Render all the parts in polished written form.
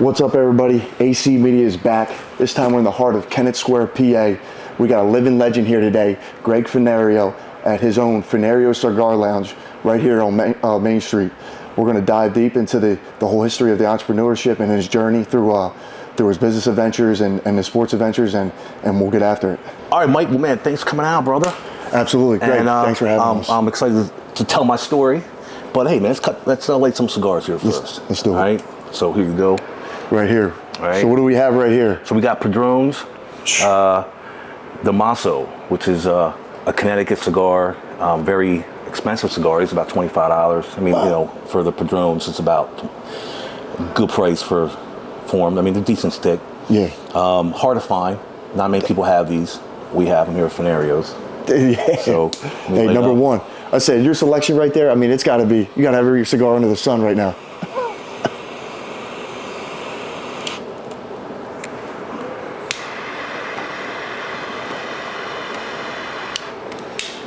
What's up, everybody? AC Media is back. This time we're in the heart of Kennett Square, PA. We got a living legend here today, Gregg Fornario, at his own Fornario Cigar Lounge right here on Main Street. We're going to dive deep into the whole history of the entrepreneurship and his journey through his business adventures and the sports adventures, and we'll get after it. All right, Mike, well, man, thanks for coming out, brother. Absolutely, Greg. Thanks for having us. I'm excited to tell my story, but hey, man, let's light some cigars here first. Let's do it. All right, so here you go. Right here. All right. So what do we have right here? So we got Padrones, the Maso, which is a Connecticut cigar, very expensive cigar. It's about $25. I mean, wow. You know, for the Padrones, it's about good price for them. I mean, they're decent stick. Yeah. Hard to find. Not many people have these. We have them here at Fornario's. Yeah. So, hey, number one. I said, your selection right there, I mean, it's got to be, you got to have every cigar under the sun right now.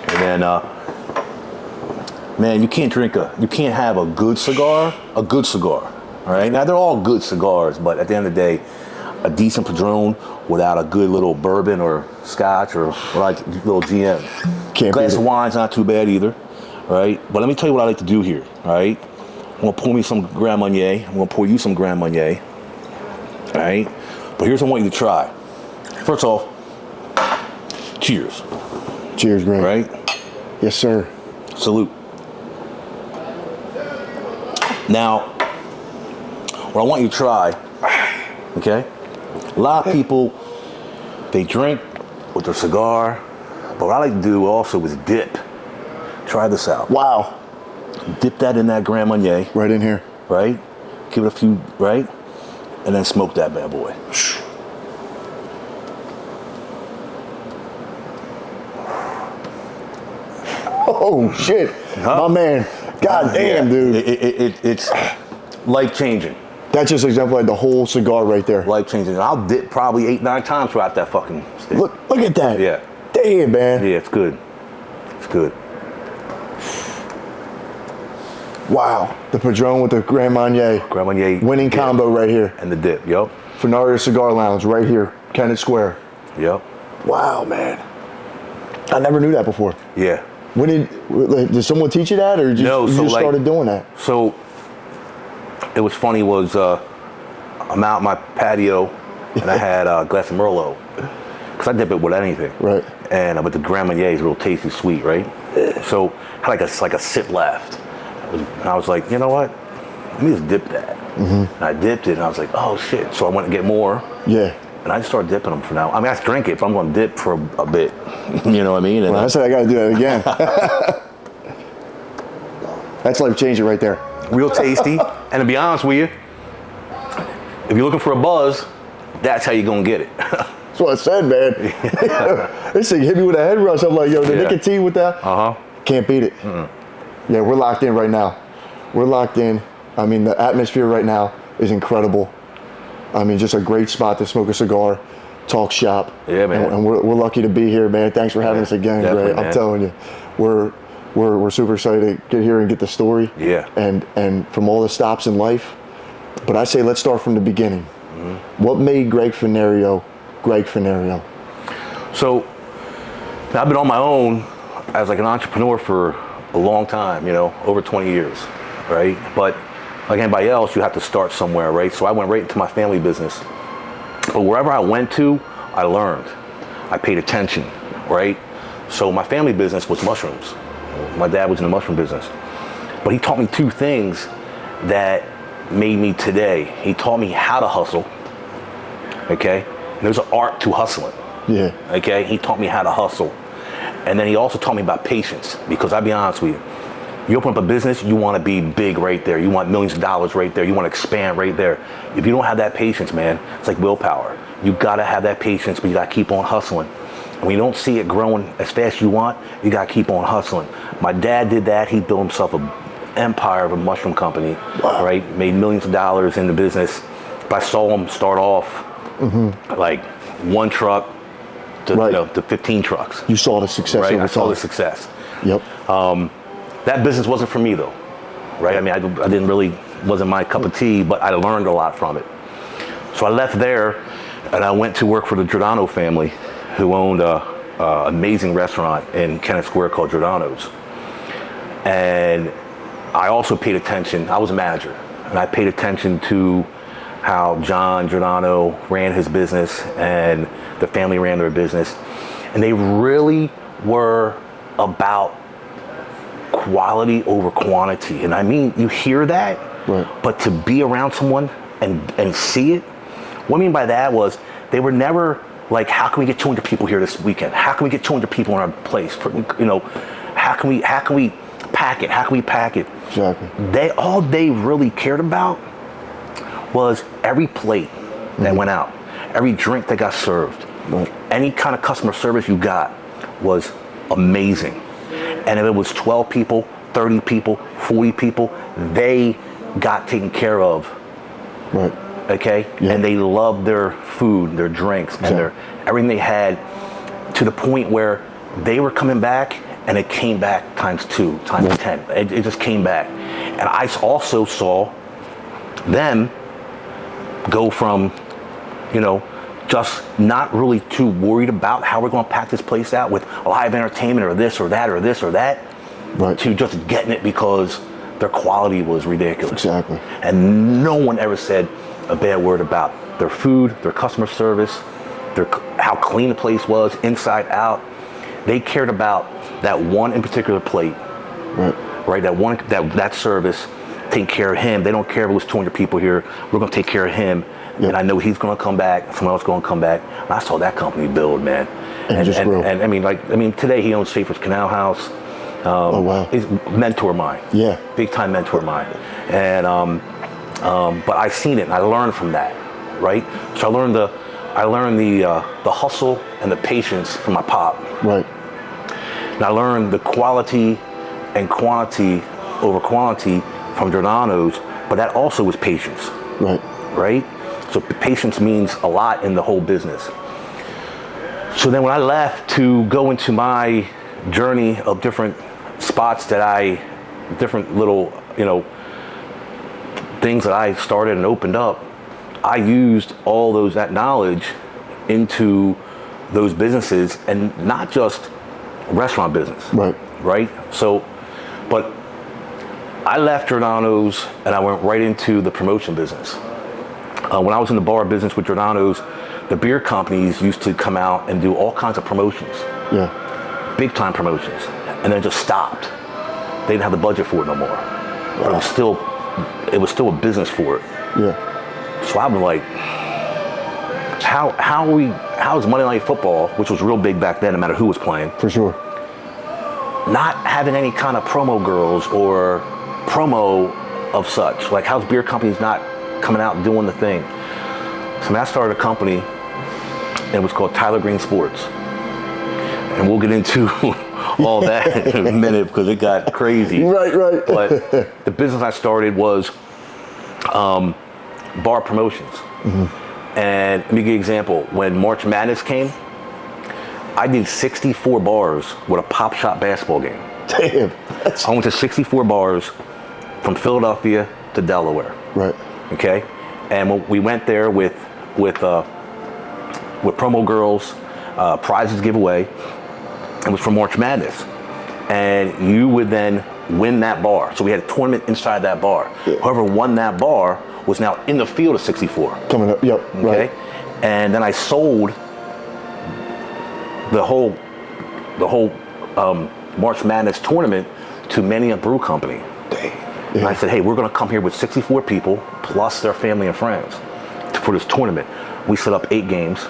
And then, man, you can't have a good cigar, all right? Now, they're all good cigars, but at the end of the day, a decent Padron without a good little bourbon or scotch or like little GM. Can't Glass of wine's not too bad either, right? But let me tell you what I like to do here, all right? I'm gonna pour me some Grand Marnier. I'm gonna pour you some Grand Marnier, all right? But here's what I want you to try. First off, cheers. Cheers, Greg. Right? Yes, sir. Salute. Now, what I want you to try, okay? A lot of people, they drink with their cigar, but what I like to do also is dip. Try this out. Wow. Dip that in that Grand Marnier. Right in here. Right? Give it a few, right? And then smoke that bad boy. Oh, shit. My man. God damn, dude. It's life-changing. That just exemplified the whole cigar right there. Life-changing. I'll dip probably 8-9 times throughout that fucking stick. Look at that. Yeah. Damn, man. Yeah, it's good. It's good. Wow. The Padron with the Grand Marnier. Grand Marnier. Winning combo right here. And the dip, yep. Fornario Cigar Lounge right here, Kennett Square. Yep. Wow, man. I never knew that before. Yeah. When did someone teach you that, or you just started doing that? So it was funny. I'm out my patio and I had a glass of Merlot because I dip it with anything. Right. And but the Grand Marnier is real tasty, sweet, right? So I had like a sip left. And I was like, you know what? Let me just dip that. Mm-hmm. And I dipped it, and I was like, oh shit! So I went to get more. Yeah. And I just started dipping them for now. I mean, I drink it, but I'm going to dip for a bit. You know what I mean? And well, I said I got to do that again. That's life changing right there. Real tasty. And to be honest with you, if you're looking for a buzz, that's how you're going to get it. That's what I said, man. This thing hit me with a head rush. I'm like, yo, the nicotine with that, can't beat it. Mm-mm. Yeah, we're locked in right now. We're locked in. I mean, the atmosphere right now is incredible. I mean, just a great spot to smoke a cigar, talk shop. Yeah, man. And we're lucky to be here, man. Thanks for having us again, Greg. I'm telling you, we're super excited to get here and get the story. Yeah. And from all the stops in life. But I say let's start from the beginning. Mm-hmm. What made Gregg Fornario Gregg Fornario? So I've been on my own as like an entrepreneur for a long time, you know, over 20 years, right? But like anybody else, you have to start somewhere, right? So I went right into my family business. But wherever I went to, I learned. I paid attention, right? So my family business was mushrooms. My dad was in the mushroom business. But he taught me two things that made me today. He taught me how to hustle, okay? And there's an art to hustling. Yeah. Okay? He taught me how to hustle. And then he also taught me about patience, because I'll be honest with you, you open up a business, you want to be big right there. You want millions of dollars right there. You want to expand right there. If you don't have that patience, man, it's like willpower. You got to have that patience, but you got to keep on hustling. And when you don't see it growing as fast as you want, you got to keep on hustling. My dad did that. He built himself an empire of a mushroom company, right? Made millions of dollars in the business. But I saw him start off like one truck to 15 trucks. You saw the success. Right, I saw the success. Yep. That business wasn't for me though, right? I mean, I didn't really, wasn't my cup of tea, but I learned a lot from it. So I left there, and I went to work for the Giordano family, who owned a amazing restaurant in Kennett Square called Giordano's. And I also paid attention. I was a manager, and I paid attention to how John Giordano ran his business and the family ran their business. And they really were about quality over quantity. And I mean, you hear that, right. But to be around someone and see it, what I mean by that was they were never like, how can we get 200 people here this weekend? How can we get 200 people in our place? How can we pack it? How can we pack it? Exactly. All they really cared about was every plate that went out, every drink that got served, right. Any kind of customer service you got was amazing. And if it was 12 people, 30 people, 40 people, they got taken care of. Right. Okay? Yeah. And they loved their food, their drinks, and everything they had, to the point where they were coming back, and it came back times 2, times 10. It just came back. And I also saw them go from, just not really too worried about how we're going to pack this place out with live entertainment or this or that or this or that, right. to just getting it because their quality was ridiculous. Exactly. And no one ever said a bad word about their food, their customer service, how clean the place was, inside out. They cared about that one in particular plate, right? That service, taking care of him. They don't care if it was 200 people here. We're going to take care of him. Yep. And I know he's going to come back. Someone else going to come back. And I saw that company build, man. And I mean, today he owns Schaefer's Canal House. Oh wow! He's a mentor of mine. Yeah. Big time mentor of mine. And but I seen it and I learned from that, right? So I learned the hustle and the patience from my pop. Right. And I learned the quality and quantity over quantity from Giordano's, but that also was patience. Right. Right? So patience means a lot in the whole business. So then when I left to go into my journey of different spots different little, things that I started and opened up, I used all that knowledge into those businesses, and not just restaurant business. Right. Right? So, but I left Giordano's and I went right into the promotion business. When I was in the bar business with Giordano's, the beer companies used to come out and do all kinds of promotions. Yeah. Big time promotions. And then just stopped. They didn't have the budget for it no more. Wow. But it was still a business for it. Yeah. So I'm like, how is Monday Night Football, which was real big back then, no matter who was playing, for sure, not having any kind of promo girls or promo of such? Like, how's beer companies not coming out and doing the thing? So I started a company, and it was called Tyler Green Sports. And we'll get into all that in a minute because it got crazy. Right. But the business I started was bar promotions. Mm-hmm. And let me give you an example. When March Madness came, I did 64 bars with a Pop Shot basketball game. Damn. I went to 64 bars from Philadelphia to Delaware. Right. Okay? And we went there with promo girls, prizes giveaway. It was for March Madness. And you would then win that bar. So we had a tournament inside that bar. Yeah. Whoever won that bar was now in the field of 64. Coming up, yep. Okay? Right. And then I sold the whole March Madness tournament to many a brew company. Dang. Yeah. And I said, hey, we're going to come here with 64 people plus their family and friends for this tournament. We set up 8 games.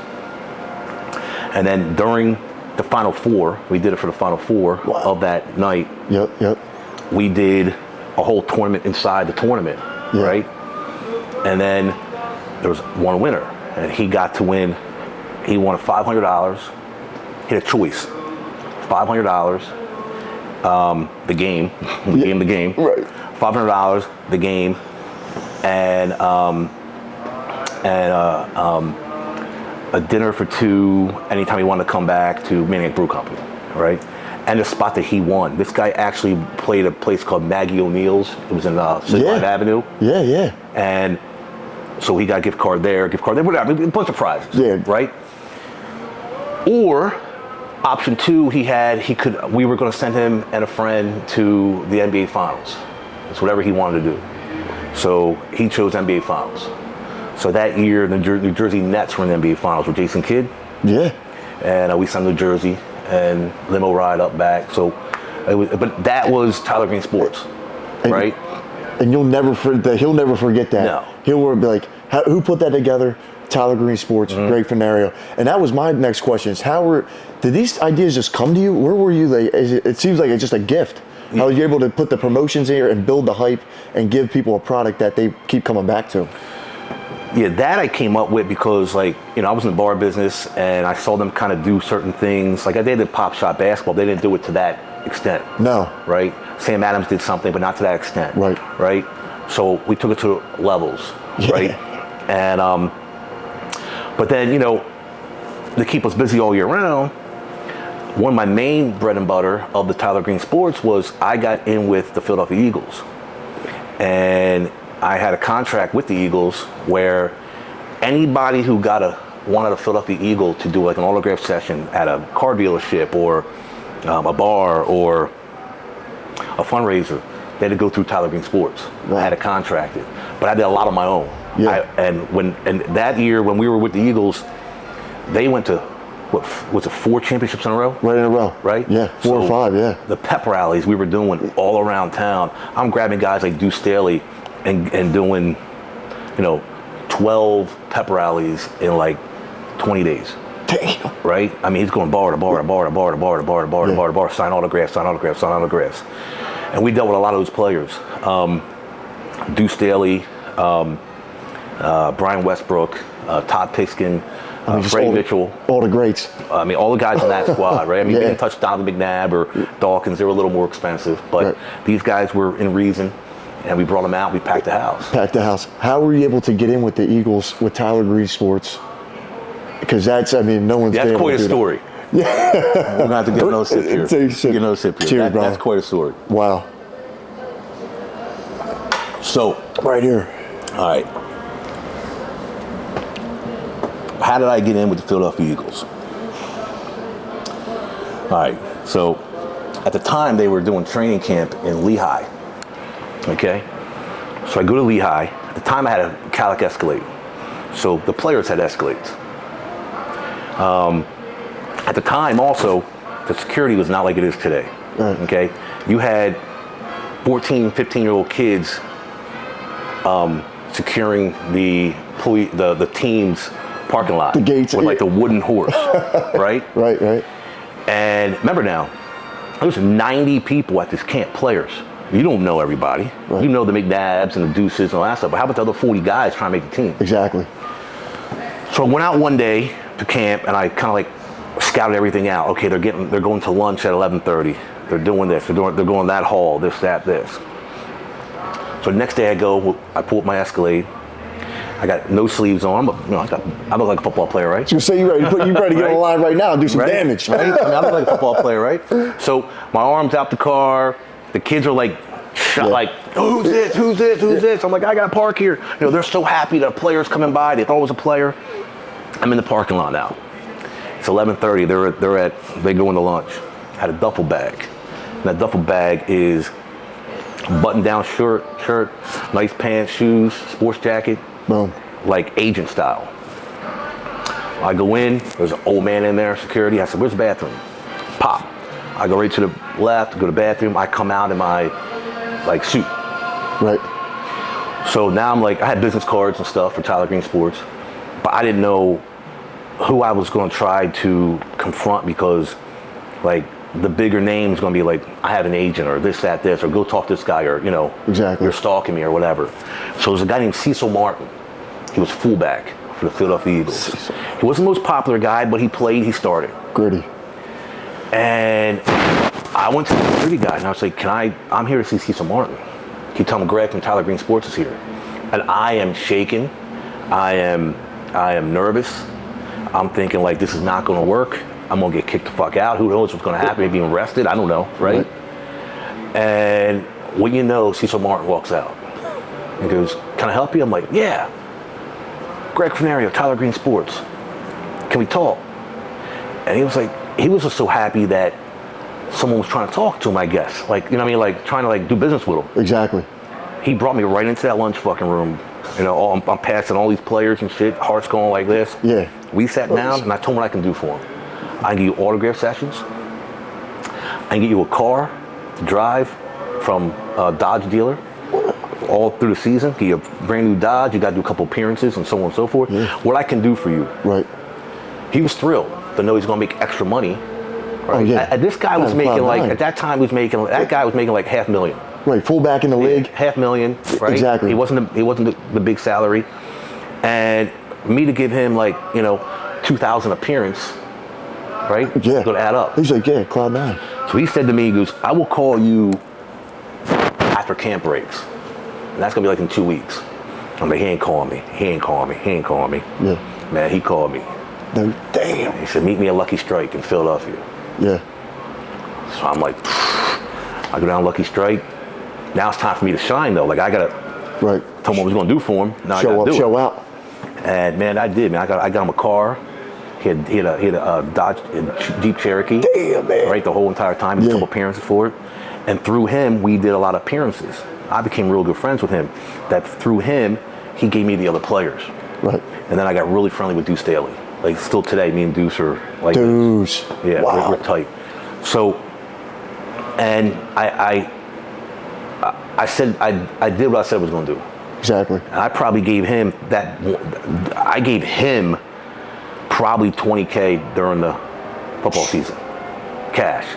And then during the Final Four, we did it for the Final Four of that night. Yep. We did a whole tournament inside the tournament, right? And then there was one winner, and he got to win. He won $500. He had a choice: $500, the game, the game, right? $500, the game, and a dinner for 2 anytime he wanted to come back to Maniac Brew Company, right? And the spot that he won. This guy actually played a place called Maggie O'Neill's. It was in Cigar Avenue. Yeah. And So he got a gift card there, whatever, a bunch of prizes. Yeah. Right? Or option two, we were going to send him and a friend to the NBA Finals. It's whatever he wanted to do. So he chose NBA Finals. So that year, the New Jersey Nets were in the NBA Finals with Jason Kidd. Yeah. And we sent New Jersey and limo ride up back. So, but that was Tyler Green Sports, right? And he'll never forget that. No. He'll be like, who put that together? Tyler Green Sports, Gregg Fornario. And that was my next question: is did these ideas just come to you? Where were you? It seems like it's just a gift. How were you able to put the promotions in here and build the hype and give people a product that they keep coming back to? Yeah, that I came up with because, I was in the bar business and I saw them kind of do certain things. Like, they did pop shot basketball. They didn't do it to that extent. No. Right? Sam Adams did something, but not to that extent. Right. Right? So we took it to levels. Yeah. Right? And, but then, to keep us busy all year round, one of my main bread and butter of the Tyler Green Sports was I got in with the Philadelphia Eagles. And I had a contract with the Eagles where anybody who wanted a Philadelphia Eagle to do like an autograph session at a car dealership or a bar or a fundraiser, they had to go through Tyler Green Sports. Wow. I had it contracted, but I did a lot on my own. Yeah. And that year when we were with the Eagles, they went to, what was it, 4 championships in a row? Right in a row. Right? Yeah, 4 or 5, yeah. The pep rallies we were doing all around town. I'm grabbing guys like Deuce Staley and doing, 12 pep rallies in like 20 days. Damn. Right? I mean, he's going bar to bar to bar to bar to bar to bar to bar to bar to bar, sign autographs. And we dealt with a lot of those players. Deuce Staley, Brian Westbrook, Todd Piskin, Freddie Mitchell. All the greats. I mean, all the guys in that squad, right? I mean, Yeah. we didn't touch Donovan McNabb or Dawkins. They were a little more expensive. But these guys were in reason, and we brought them out. We packed the house. How were you able to get in with the Eagles with Tyler Green Sports? Because no one's That's quite a story. Yeah. We're going to have to get another sip here. Take another sip. Cheers, bro. That's quite a story. Wow. So. Right here. All right. How did I get in with the Philadelphia Eagles? All right. So, at the time, they were doing training camp in Lehigh. Okay? So, I go to Lehigh. At the time, I had a Cadillac Escalade. So, the players had Escalades. At the time, also, the security was not like it is today. Right. Okay? You had 14, 15-year-old kids securing the team's parking lot. The gates. With like the wooden horse, right? Right. And remember now, there's 90 people at this camp, players. You don't know everybody. Right. You know the McNabbs and the Deuces and all that stuff, but how about the other 40 guys trying to make the team? Exactly. So I went out one day to camp and I kind of like scouted everything out. Okay, they're going to lunch at 11:30. They're doing this. They're going that hall. This, that, this. So the next day I pull up my Escalade. I got no sleeves on, but I look like a football player, right? So say you ready to get on the line right now and do some damage. Right? I mean, I look like a football player, right? So my arm's out the car. The kids are like, like, who's this? I'm like, I got to park here. They're so happy that a player's coming by. They thought it was a player. I'm in the parking lot now. It's 11:30. They go into lunch. I had a duffel bag. And that duffel bag is button-down shirt, nice pants, shoes, sports jacket. Boom. Like agent style. I go in, there's an old man in there, security. I said, where's the bathroom? Pop. I go right to the left, go to the bathroom. I come out in my suit. Right. So now I'm I had business cards and stuff for Tyler Green Sports, but I didn't know who I was going to try to confront because the bigger name is going to be I have an agent or this, that, this, or go talk to this guy or, Exactly. You're stalking me or whatever. So there's a guy named Cecil Martin. He was fullback for the Philadelphia Eagles. He wasn't the most popular guy, but he started. Gritty. And I went to the security guy and I was like, I'm here to see Cecil Martin. Can you tell him Gregg from Tyler Green Sports is here? And I am shaking. I am nervous. I'm thinking this is not going to work. I'm going to get kicked the fuck out. Who knows what's going to happen? Maybe being arrested. I don't know, right? And when Cecil Martin walks out and goes, can I help you? I'm like, yeah. Gregg Fornario, Tyler Green Sports. Can we talk? And he was just so happy that someone was trying to talk to him, I guess. Like, you know what I mean? Like, trying to, like, do business with him. Exactly. He brought me right into that lunch fucking room. You know, I'm passing all these players and shit, hearts going like this. Yeah. We sat down, and I told him what I can do for him. I can give you autograph sessions. I can get you a car to drive from a Dodge dealer all through the season. Get you a brand new Dodge. You got to do a couple appearances and so on and so forth. Yeah. What I can do for you. Right. He was thrilled to know he's going to make extra money. Right? Oh, yeah. This guy was making like, at that time, that guy was making like $500,000. Right, fullback in the league. $500,000, right? Exactly. He wasn't the big salary. And me to give him like, 2,000 appearance, right? Yeah. It's going to add up. He's like, yeah, cloud nine. So he said to me, he goes, I will call you after camp breaks. And that's going to be like in 2 weeks. I'm like, he ain't calling me. Yeah. Man, he called me. No, damn. He said, meet me at Lucky Strike in Philadelphia. Yeah. So I'm like, I go down Lucky Strike. Now it's time for me to shine, though. Like, I got to Right. tell him what I was going to do for him. Now Show I got to up, do show it. out. And, man, I did, man. I got him a car. He had a Dodge Jeep Cherokee. Damn, man. Right, the whole entire time. He did a couple appearances for it. And through him, we did a lot of appearances. I became real good friends with him. That through him, he gave me the other players. Right. And then I got really friendly with Deuce Staley. Like, still today, me and Deuce are like... Deuce. Yeah, wow. we're tight. So, and I said, I did what I said I was going to do. Exactly. And I probably gave him probably $20K during the football season. Cash.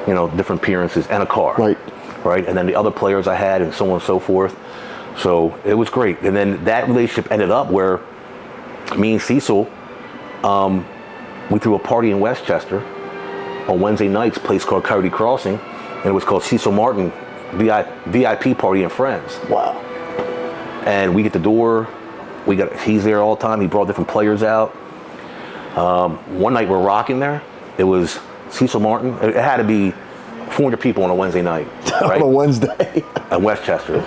Different appearances and a car. Right. Right. And then the other players I had and so on and so forth. So it was great. And then that relationship ended up where me and Cecil, we threw a party in Westchester on Wednesday nights, a place called Coyote Crossing, and it was called Cecil Martin VIP Party and Friends. Wow. And we get the door. He's there all the time. He brought different players out. One night we're rocking there. It was Cecil Martin. It had to be 400 people on a Wednesday night. Right? On a Wednesday. At Westchester.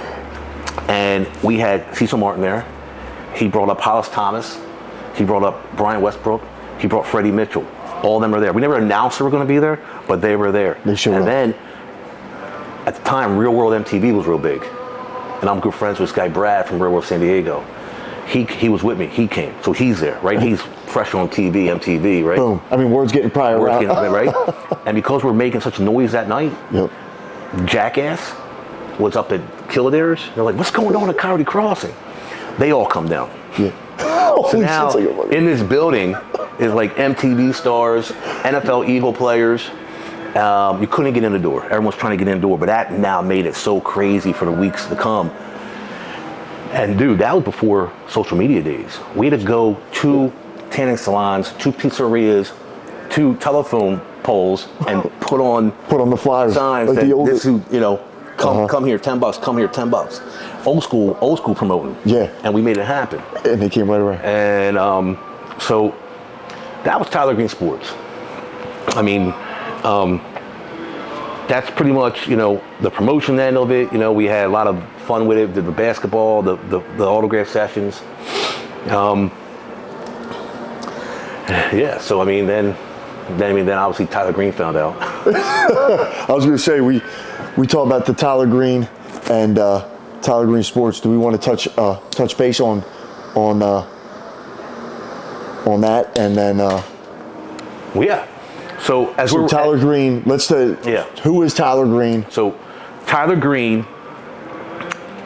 And we had Cecil Martin there. He brought up Hollis Thomas. He brought up Brian Westbrook. He brought Freddie Mitchell. All of them were there. We never announced they were going to be there, but they were there. They showed up. And then, at the time, Real World MTV was real big. And I'm good friends with this guy, Brad, from Real World San Diego. He was with me. He came. So he's there, right? He's fresh on MTV, right? Boom. I mean, word's getting prior out. Right? And because we're making such noise that night, Yep. Jackass was up at Killadare's. They're like, what's going on at Coyote Crossing? They all come down. Yeah. So now, in this building is like MTV stars, NFL Eagle players. You couldn't get in the door. Everyone's trying to get in the door, but that now made it so crazy for the weeks to come. And dude, that was before social media days. We had to go to tanning salons, 2 pizzerias, 2 telephone poles, and put on the flyers, signs like that the old, this who, come here, $10, come here, $10. Old school promoting. Yeah. And we made it happen. and they came right around. And so that was Tyler Green Sports. I mean, that's pretty much, the promotion end of it. We had a lot of fun with it, the basketball, the autograph sessions. Yeah, so I mean, then obviously Tyler Green found out. I was going to say, we talked about the Tyler Green and Tyler Green Sports. Do we want to touch base on that? And then Well, yeah. So Tyler Green, let's say, yeah. Who is Tyler Green? So Tyler Green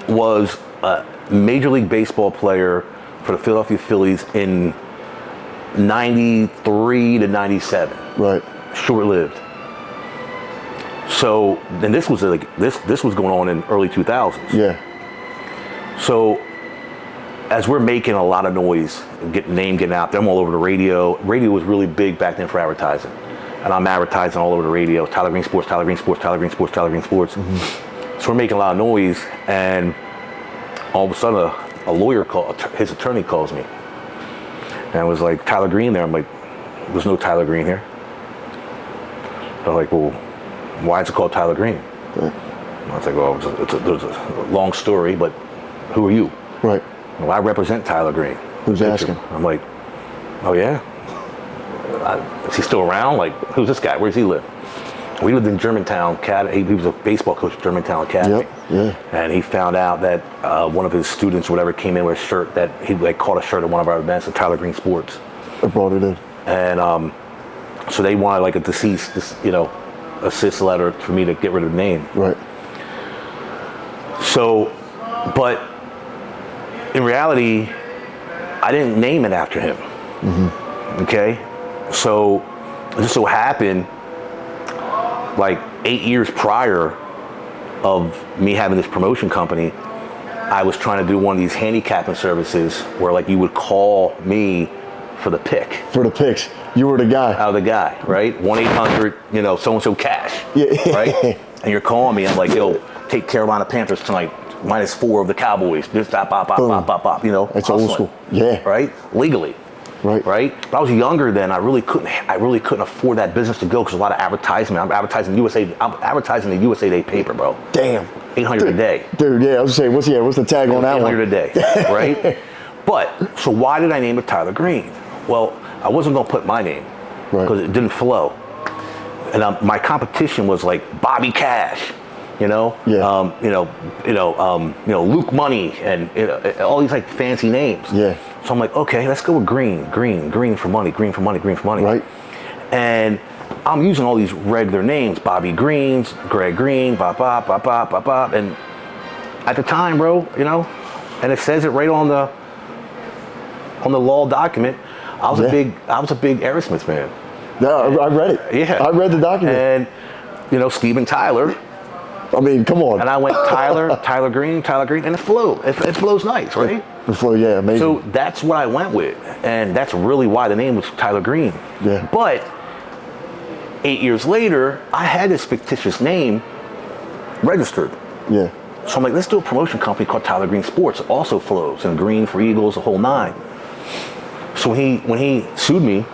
was a Major League Baseball player for the Philadelphia Phillies in 93 to 97. Right. Short-lived. So then this was going on in early 2000s. Yeah. So as we're making a lot of noise, getting out there, I'm all over the radio. Radio was really big back then for advertising. And I'm advertising all over the radio. Tyler Green Sports, Tyler Green Sports, Tyler Green Sports, Tyler Green Sports. Mm-hmm. So we're making a lot of noise, and all of a sudden a lawyer his attorney calls me. And I was like, Tyler Green there? I'm like, there's no Tyler Green here. They're like, well, why is it called Tyler Green? Right. I was like, well, there's a long story, but who are you? Right. Well, I represent Tyler Green. Who's asking? I'm like, oh yeah? Is he still around? Like, who's this guy? Where does he live? We lived in Germantown Academy. He was a baseball coach at Germantown Academy. Yep, yeah. And he found out that one of his students or whatever came in with a shirt that he like caught a shirt at one of our events at Tyler Green Sports. I brought it in. And so they wanted like a deceased, assist letter for me to get rid of the name. Right. So, but in reality, I didn't name it after him. Mm-hmm. Okay? So it just so happened, like 8 years prior of me having this promotion company, I was trying to do one of these handicapping services where like you would call me for the pick. For the picks. You were the guy. I was the guy, right? 1-800, so-and-so cash. Yeah. Right? And you're calling me, I'm like, yo, take Carolina Panthers tonight, -4 of the Cowboys. Just bop, bop, bop, bop, bop, It's old school. Yeah. Right? Legally. Right. Right? But I was younger then. I really couldn't afford that business to go because a lot of advertisement. I'm advertising the USA Day paper, bro. Damn. 800 a day. Dude, yeah, I was gonna say, what's the tag on that one? 800 a day, right? But, so why did I name it Tyler Green? Well, I wasn't gonna put my name because it didn't flow. And my competition was like Bobby Cash, Yeah. Luke Money, and all these like fancy names. Yeah. So I'm like, okay, let's go with green for money, green for money, green for money. Right. And I'm using all these regular names, Bobby Greens, Greg Green, bop, bop, bop, bop, bop, bop. And at the time, bro, and it says it right on the law document, I was a big Aerosmith fan. No, I read it. Yeah. I read the document. And, Steven Tyler. I mean, come on. And I went Tyler Green, and it flew. It flows nice, right? It flew, yeah, amazing. So that's what I went with. And that's really why the name was Tyler Green. Yeah. But 8 years later, I had this fictitious name registered. Yeah. So I'm like, let's do a promotion company called Tyler Green Sports. It also flows, and green for Eagles, the whole nine. So when he sued me,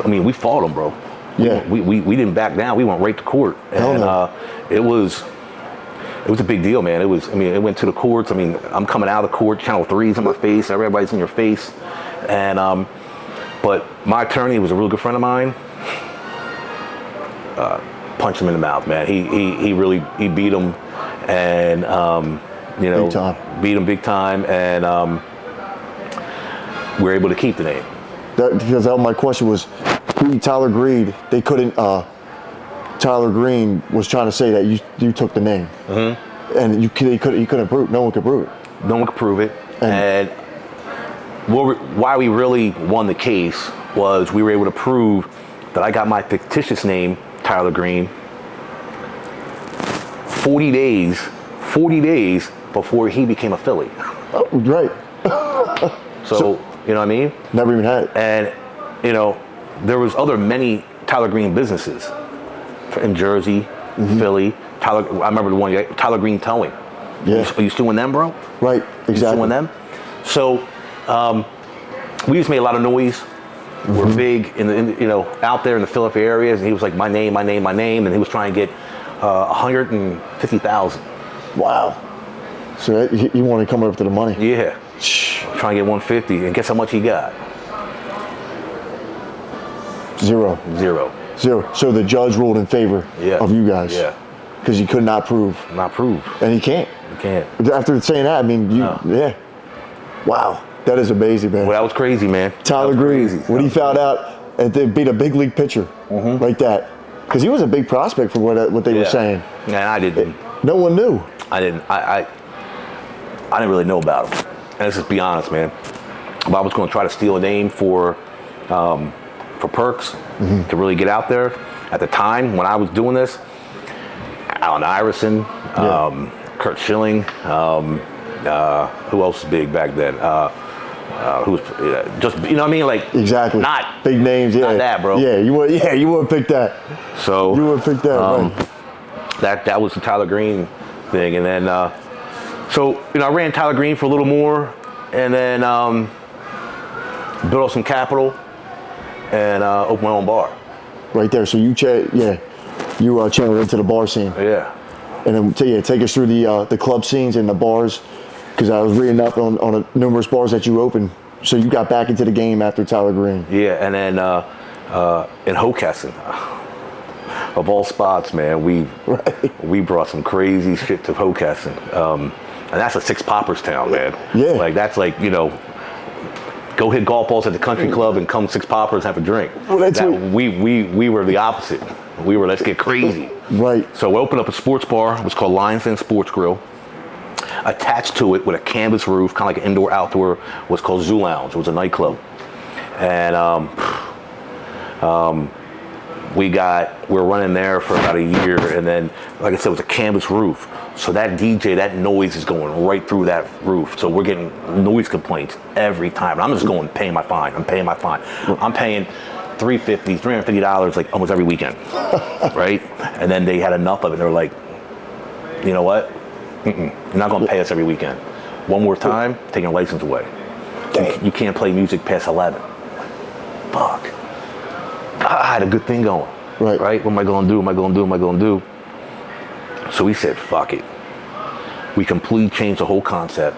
I mean, we fought him, bro. Yeah. We didn't back down. We went right to court. And it was a big deal, man. It went to the courts. I mean, I'm coming out of the court, Channel 3's in my face, everybody's in your face. And but my attorney was a real good friend of mine. Punched him in the mouth, man. He really beat him, and Big time. beat him big time, and we were able to keep the name. Because my question was, Tyler Green, they couldn't, Tyler Green was trying to say that you took the name. Mm-hmm. And you couldn't prove, no one could prove it. No one could prove it. And why we really won the case was we were able to prove that I got my fictitious name, Tyler Green, 40 days before he became a Philly. Oh, right. So, you know what I mean? Never even had it. And, there was many Tyler Green businesses in Jersey, mm-hmm. Philly. I remember the one, Tyler Green Towing. Yeah. Are you suing them, bro? Right, exactly. You suing them? So, we just made a lot of noise. Mm-hmm. We're big out there in the Philadelphia areas, and he was like, my name, and he was trying to get 150,000. Wow. So he wanted to come up to the money. Yeah. Trying to get 150, and guess how much he got? Zero. So the judge ruled in favor of you guys. Yeah. Because you could not prove. And he can't. After saying that, I mean, yeah. Wow. That is amazing, man. Well, that was crazy, man. Tyler Green, when he found out and they beat a big league pitcher like that, because he was a big prospect for what they were saying. Yeah, I didn't. No one knew. I didn't really know about him. And let's just be honest, man. If I was going to try to steal a name for perks to really get out there, at the time when I was doing this, Allen Iverson, Kurt Schilling, who else was big back then? Who was just, you know what I mean? Like, exactly. Not big names, yeah. Not that, bro. Yeah, you would pick that. So you would pick that, right. That was the Tyler Green thing, and then so I ran Tyler Green for a little more, and then built up some capital, and opened my own bar. Right there. So you channeled into the bar scene. Yeah. And then take us through the club scenes and the bars, because I was reading up on numerous bars that you opened. So you got back into the game after Tyler Green. Yeah, and then in Hockessin, of all spots, man, we brought some crazy shit to Hockessin. And that's a six poppers town, man. Yeah. Like, that's like, you know, go hit golf balls at the country club and come six poppers and have a drink. Well, we were the opposite. We were, let's get crazy. Right. So we opened up a sports bar. It was called Lions Den Sports Grill. Attached to it with a canvas roof, kind of like an indoor-outdoor, was called Zoo Lounge. It was a nightclub. And we were running there for about a year, and then, like I said, it was a canvas roof. So that DJ, that noise is going right through that roof. So we're getting noise complaints every time. And I'm just going, paying my fine. I'm paying $350 like almost every weekend, right? And then they had enough of it. They were like, you know what? You're not going to pay us every weekend. One more time, taking your license away. You can't play music past 11. Fuck. I had a good thing going. Right? What am I going to do? So we said, fuck it. We completely changed the whole concept,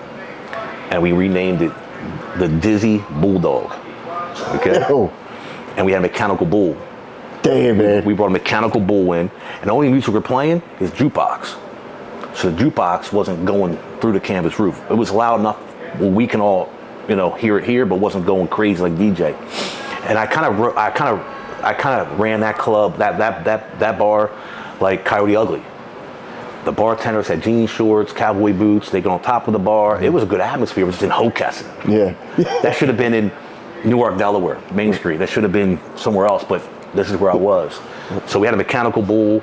and we renamed it the Dizzy Bulldog. Okay? Oh. And we had a mechanical bull. Damn, man. We brought a mechanical bull in, and the only music we're playing is jukebox. So the jukebox wasn't going through the canvas roof. It was loud enough where we can all, you know, hear it here, but wasn't going crazy like DJ. And I kind of ran that club, that bar, like Coyote Ugly. The bartenders had jean shorts, cowboy boots. They got on top of the bar. It was a good atmosphere. It was just in Hockessin. Yeah. That should have been in Newark, Delaware, Main Street. That should have been somewhere else, but this is where I was. So we had a mechanical bull.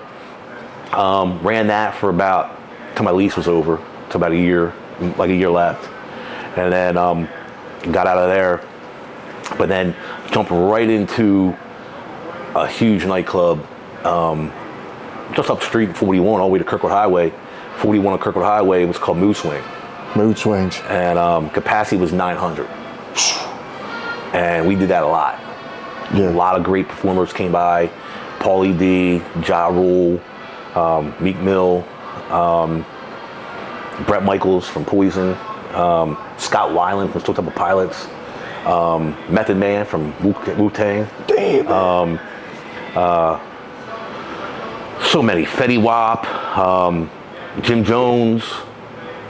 Ran that for about, till my lease was over, till about a year left. And then got out of there. But then jumped right into a huge nightclub, just up street 41 all the way to Kirkwood Highway. 41 on Kirkwood Highway, it was called MoodSwing. MoodSwings. And capacity was 900. And we did that a lot. Yeah. A lot of great performers came by. Paulie D, Ja Rule, Meek Mill, Brett Michaels from Poison, Scott Weiland from Stone Temple Pilots, Method Man from Wu-Tang. Damn. So many. Fetty Wap, Jim Jones.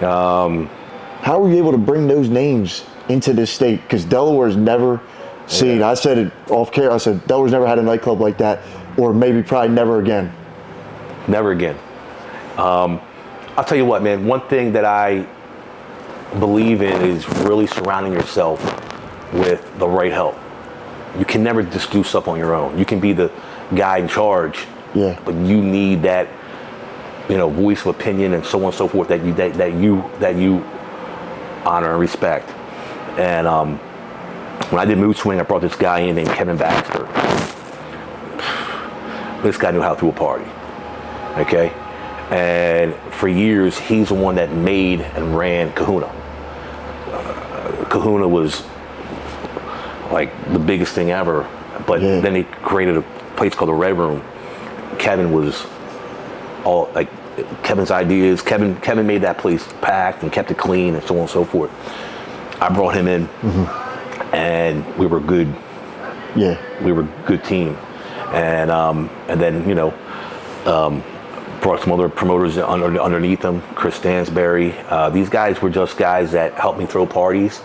How were you able to bring those names into this state? Because Delaware's never seen, I said it off camera, I said Delaware's never had a nightclub like that, or maybe probably never again. Never again. I'll tell you what, man, one thing that I believe in is really surrounding yourself with the right help. You can never just do stuff on your own. You can be the guy in charge, but you need that, you know, voice of opinion and so on and so forth that you honor and respect. And when I did MoodSwing, I brought this guy in named Kevin Baxter. This guy knew how to throw a party, okay? And for years, he's the one that made and ran Kahuna. Kahuna was like the biggest thing ever, but then he created a place called the Red Room. Kevin was all like Kevin's ideas. Kevin made that place packed and kept it clean and so on and so forth. I brought him in, and we were good. Yeah, we were a good team, and then brought some other promoters underneath them. Chris Stansberry. These guys were just guys that helped me throw parties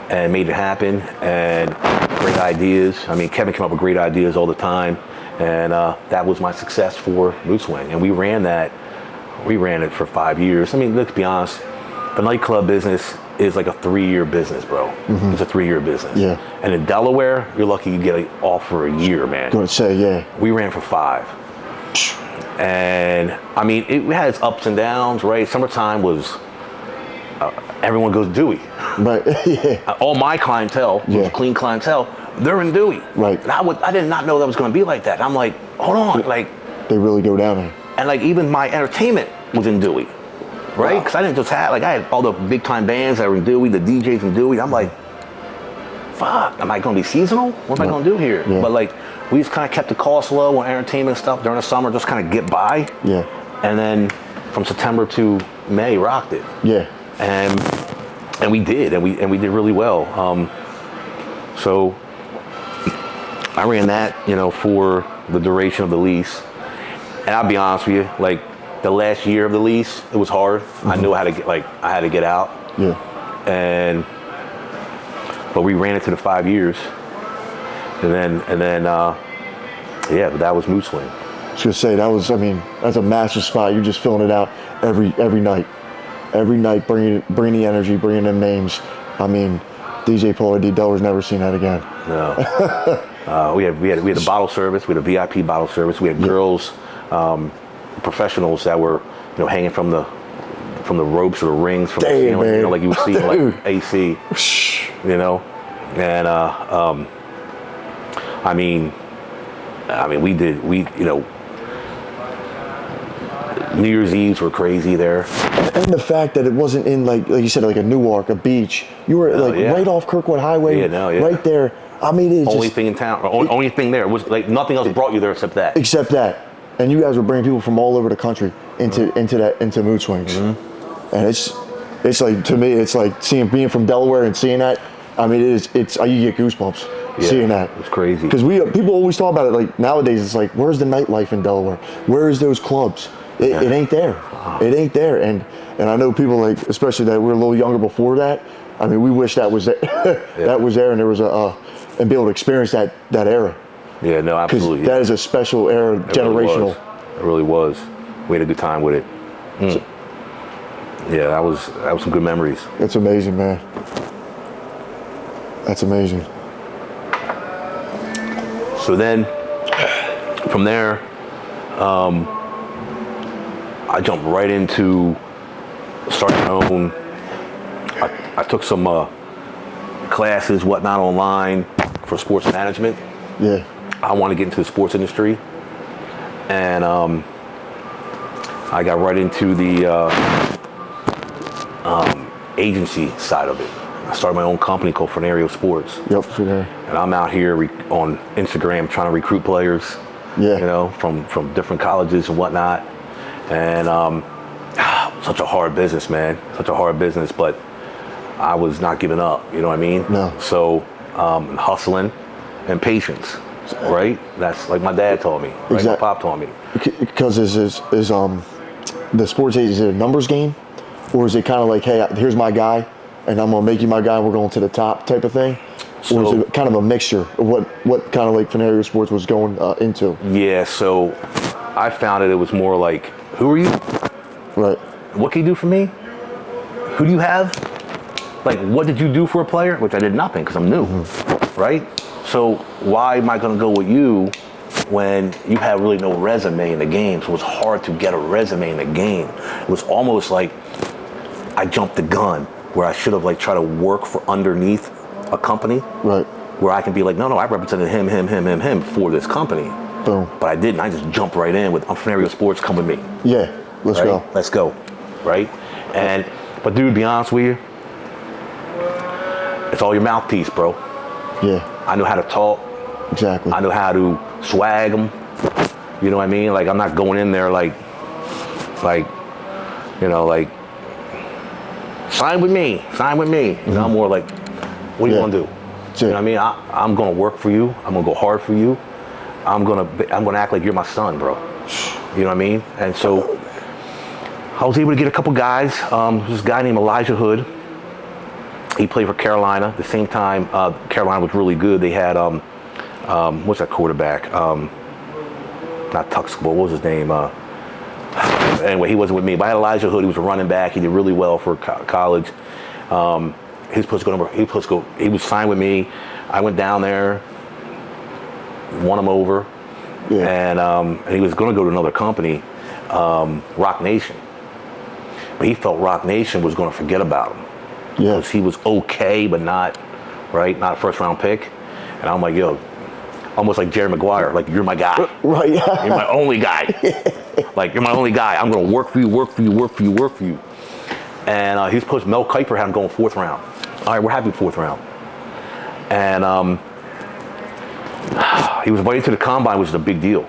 and made it happen. And great ideas. I mean, Kevin came up with great ideas all the time, and that was my success for MoodSwing. And we ran it for 5 years. I mean, let's be honest. The nightclub business is like a 3-year business, bro. It's a 3-year business. Yeah. And in Delaware, you're lucky you get off for a year, man. Gonna say, yeah. We ran for 5. And I mean, it had its ups and downs, right? Summertime was, everyone goes Dewey. Right, yeah. All my clientele, clean clientele, they're in Dewey. Right. And I did not know that was gonna be like that. I'm like, hold on, like. They really go down there. And like even my entertainment was in Dewey, right? Because I didn't just have, like I had all the big time bands that were in Dewey, the DJs in Dewey. I'm like, fuck, am I gonna be seasonal? What am I gonna do here? Yeah. But like, we just kind of kept the costs low on entertainment stuff during the summer, just kind of get by. Yeah. And then from September to May, rocked it. Yeah. And we did, and we did really well. So I ran that, for the duration of the lease. And I'll be honest with you, like the last year of the lease, it was hard. I knew I had to get out. Yeah. But we ran it to the 5 years. And then, but that was MoodSwing. I was gonna say that's a massive spot. You're just filling it out every night, bringing the energy, bringing in names. I mean, DJ Paulie D. Delaware's never seen that again. No. We had a bottle service. We had a VIP bottle service. We had girls, professionals that were hanging from the ropes or the rings from the ceiling, man. like you would see like AC, and New Year's Eves were crazy there. And the fact that it wasn't in like you said, like a Newark, a beach. You were right off Kirkwood Highway, right there. I mean, it's only thing in town, or only thing there was like nothing else brought you there except that. And you guys were bringing people from all over the country into MoodSwings. Mm-hmm. And it's like, to me, it's like being from Delaware and seeing that. I mean, you get goosebumps seeing that. It's crazy. Because people always talk about it. Like nowadays, it's like, where's the nightlife in Delaware? Where is those clubs? It ain't there. It ain't there. And I know people like, especially that we're a little younger before that. I mean, we wish that was there. That was there, and there was and be able to experience that era. Yeah, no, absolutely. That is a special era, generational. It really was. We had a good time with it. So, yeah, that was some good memories. That's amazing, man. That's amazing. So then, from there, I jumped right into starting my own. I took some classes, whatnot, online for sports management. Yeah. I want to get into the sports industry, and I got right into the agency side of it. I started my own company called Fornario Sports. Yep, for there. And I'm out here on Instagram trying to recruit players. Yeah. From different colleges and whatnot. And such a hard business, man. Such a hard business, but I was not giving up. You know what I mean? No. So hustling and patience, right? That's like my dad taught me. Right? Exactly. My pop taught me. Because is the sports agency, is it a numbers game, or is it kind of like, hey, here's my guy, and I'm gonna make you my guy, and we're going to the top type of thing? Or is it kind of a mixture of what kind of like Fornario Sports was going into? Yeah, so I found it was more like, who are you? Right. What can you do for me? Who do you have? Like, what did you do for a player? Which I did nothing because I'm new, right? So why am I going to go with you when you have really no resume in the game? So it was hard to get a resume in the game. It was almost like I jumped the gun where I should have like tried to work for underneath a company. Right. Where I can be like, no, I represented him for this company. Boom. But I didn't. I just jumped right in with Fornario Sports, come with me. Yeah, let's go. Let's go, right? But dude, to be honest with you, it's all your mouthpiece, bro. Yeah. I know how to talk. Exactly. I know how to swag them. You know what I mean? Like, I'm not going in there like, sign with me. You know, I'm more like, what do you want to do? You know what I mean? I'm going to work for you. I'm going to go hard for you. I'm going to act like you're my son, bro. You know what I mean? And so I was able to get a couple guys. This guy named Elijah Hood. He played for Carolina. At the same time, Carolina was really good. They had, what's that quarterback? Not Tuxtable. What was his name? Anyway, he wasn't with me. But I had Elijah Hood. He was a running back. He did really well for college. He was supposed to go. He was signed with me. I went down there, won him over, and he was going to go to another company, Rock Nation. But he felt Rock Nation was going to forget about him. Yeah. Because he was okay, but not a first round pick. And I'm like, yo, almost like Jerry Maguire, like, you're my guy. Right. You're my only guy. Like, you're my only guy. I'm going to work for you. And he was supposed to, Mel Kiper had him going 4th round. All right, we're happy 4th round. And he was invited to the combine, which is a big deal,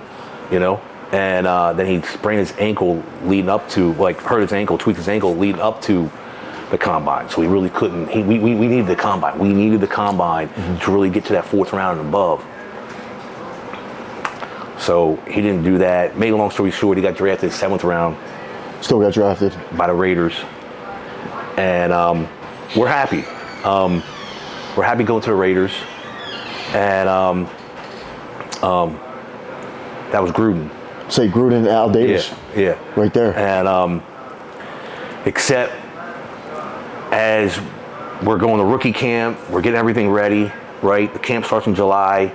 you know? And then he sprained his ankle leading up to, hurt his ankle, tweaked his ankle leading up to the combine. So we really couldn't. We needed the combine. We needed the combine to really get to that 4th round and above. So he didn't do that. Made a long story short, he got drafted 7th round. Still got drafted by the Raiders, and we're happy. We're happy going to the Raiders, and that was Gruden. Say Gruden, Al Davis. Yeah, right there. And except as we're going to rookie camp, we're getting everything ready. Right, the camp starts in July,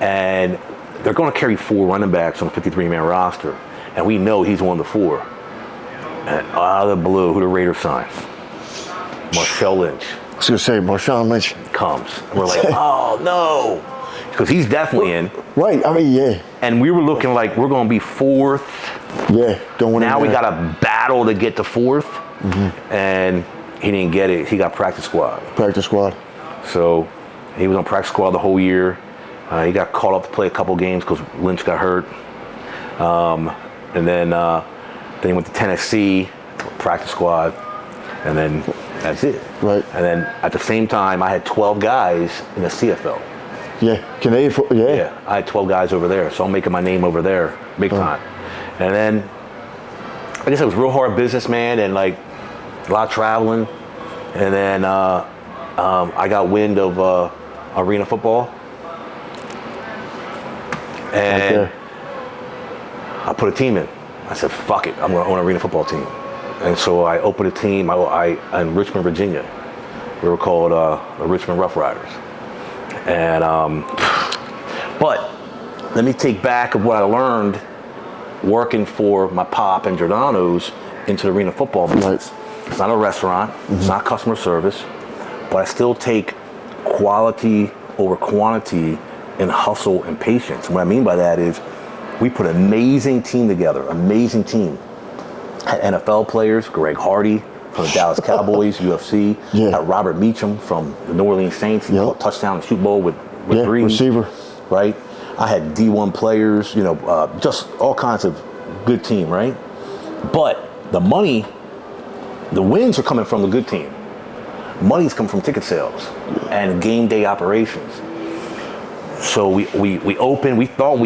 and they're going to carry 4 running backs on a 53-man roster, and we know he's one of the 4. And out of the blue, who the Raiders signed? Marshawn Lynch. I was going to say, Marshawn Lynch comes. And we're like, oh, no. Because he's definitely in. Right, I mean, yeah. And we were looking like we're going to be 4th. Yeah, going now we got to battle to get to 4th. And he didn't get it. He got practice squad. Practice squad. So he was on practice squad the whole year. He got called up to play a couple games because Lynch got hurt. And then he went to Tennessee, practice squad, and then that's it. Right. And then at the same time, I had 12 guys in the CFL. Yeah, Canadian football. Yeah. Yeah, I had 12 guys over there, so I'm making my name over there, big time. And then I guess it was real hard business, man, and like a lot of traveling. And then I got wind of arena football, and right I put a team in. I said, fuck it, I'm going to own an arena football team. And so I opened a team in Richmond, Virginia. We were called the Richmond Rough Riders. And, but let me take back of what I learned working for my pop and Giordano's into the arena football business. Right. It's not a restaurant, it's not customer service, but I still take quality over quantity and hustle and patience. What I mean by that is we put an amazing team together, amazing team. Had NFL players, Greg Hardy from the Dallas Cowboys, UFC. Yeah. Had Robert Meacham from the New Orleans Saints. He caught a touchdown in the Super Bowl with Breeze. Receiver. Right? I had D1 players, just all kinds of good team, right? But the money, the wins are coming from the good team. Money's coming from ticket sales and game day operations. So we opened, we thought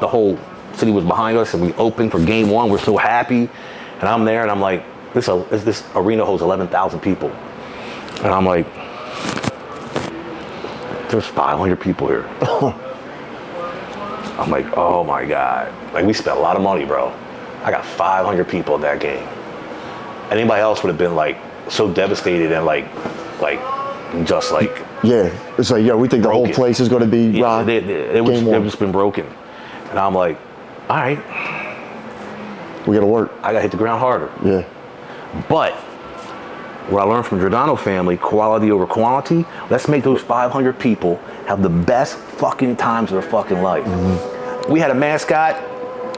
the whole city was behind us, and we opened for game 1. We're so happy, and I'm there, and I'm like, this arena holds 11,000 people, and I'm like, there's 500 people here. I'm like, oh my God, like we spent a lot of money, bro. I got 500 people at that game. Anybody else would have been like so devastated and like just like. Yeah, it's like, we think the whole place is going to be rocked. They've just been broken. And I'm like, all right. We got to work. I got to hit the ground harder. Yeah. But what I learned from the Giordano family, quality over quantity, let's make those 500 people have the best fucking times of their fucking life. We had a mascot,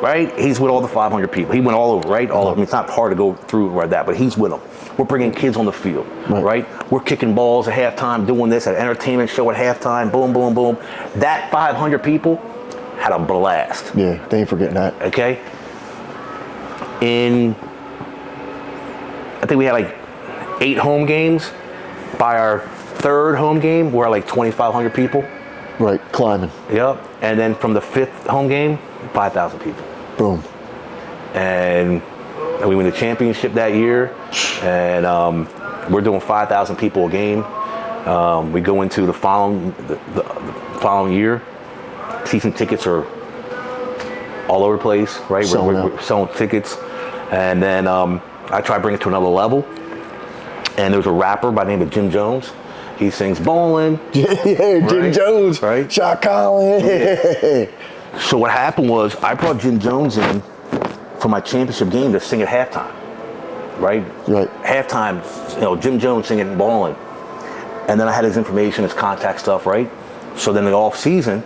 right? He's with all the 500 people. He went all over, right? All of them. It's not hard to go through right that, but he's with them. We're bringing kids on the field, right? We're kicking balls at halftime, doing this at an entertainment show at halftime, boom, boom, boom. That 500 people had a blast. Yeah, they ain't forgetting that. Okay? I think we had like 8 home games. By our 3rd home game, we're like 2,500 people. Right, climbing. Yep. And then from the 5th home game, 5,000 people. Boom. And we win the championship that year, and we're doing 5,000 people a game. We go into the following year. Season tickets are all over the place, right? We're selling tickets, and then I try to bring it to another level. And there's a rapper by the name of Jim Jones. He sings "Ballin'." Yeah, Jim Jones, right? Shot Collins. Yeah. So what happened was I brought Jim Jones in for my championship game to sing at halftime, right? Right. Halftime, Jim Jones singing "Ballin'," and then I had his information, his contact stuff, right? So then the off season,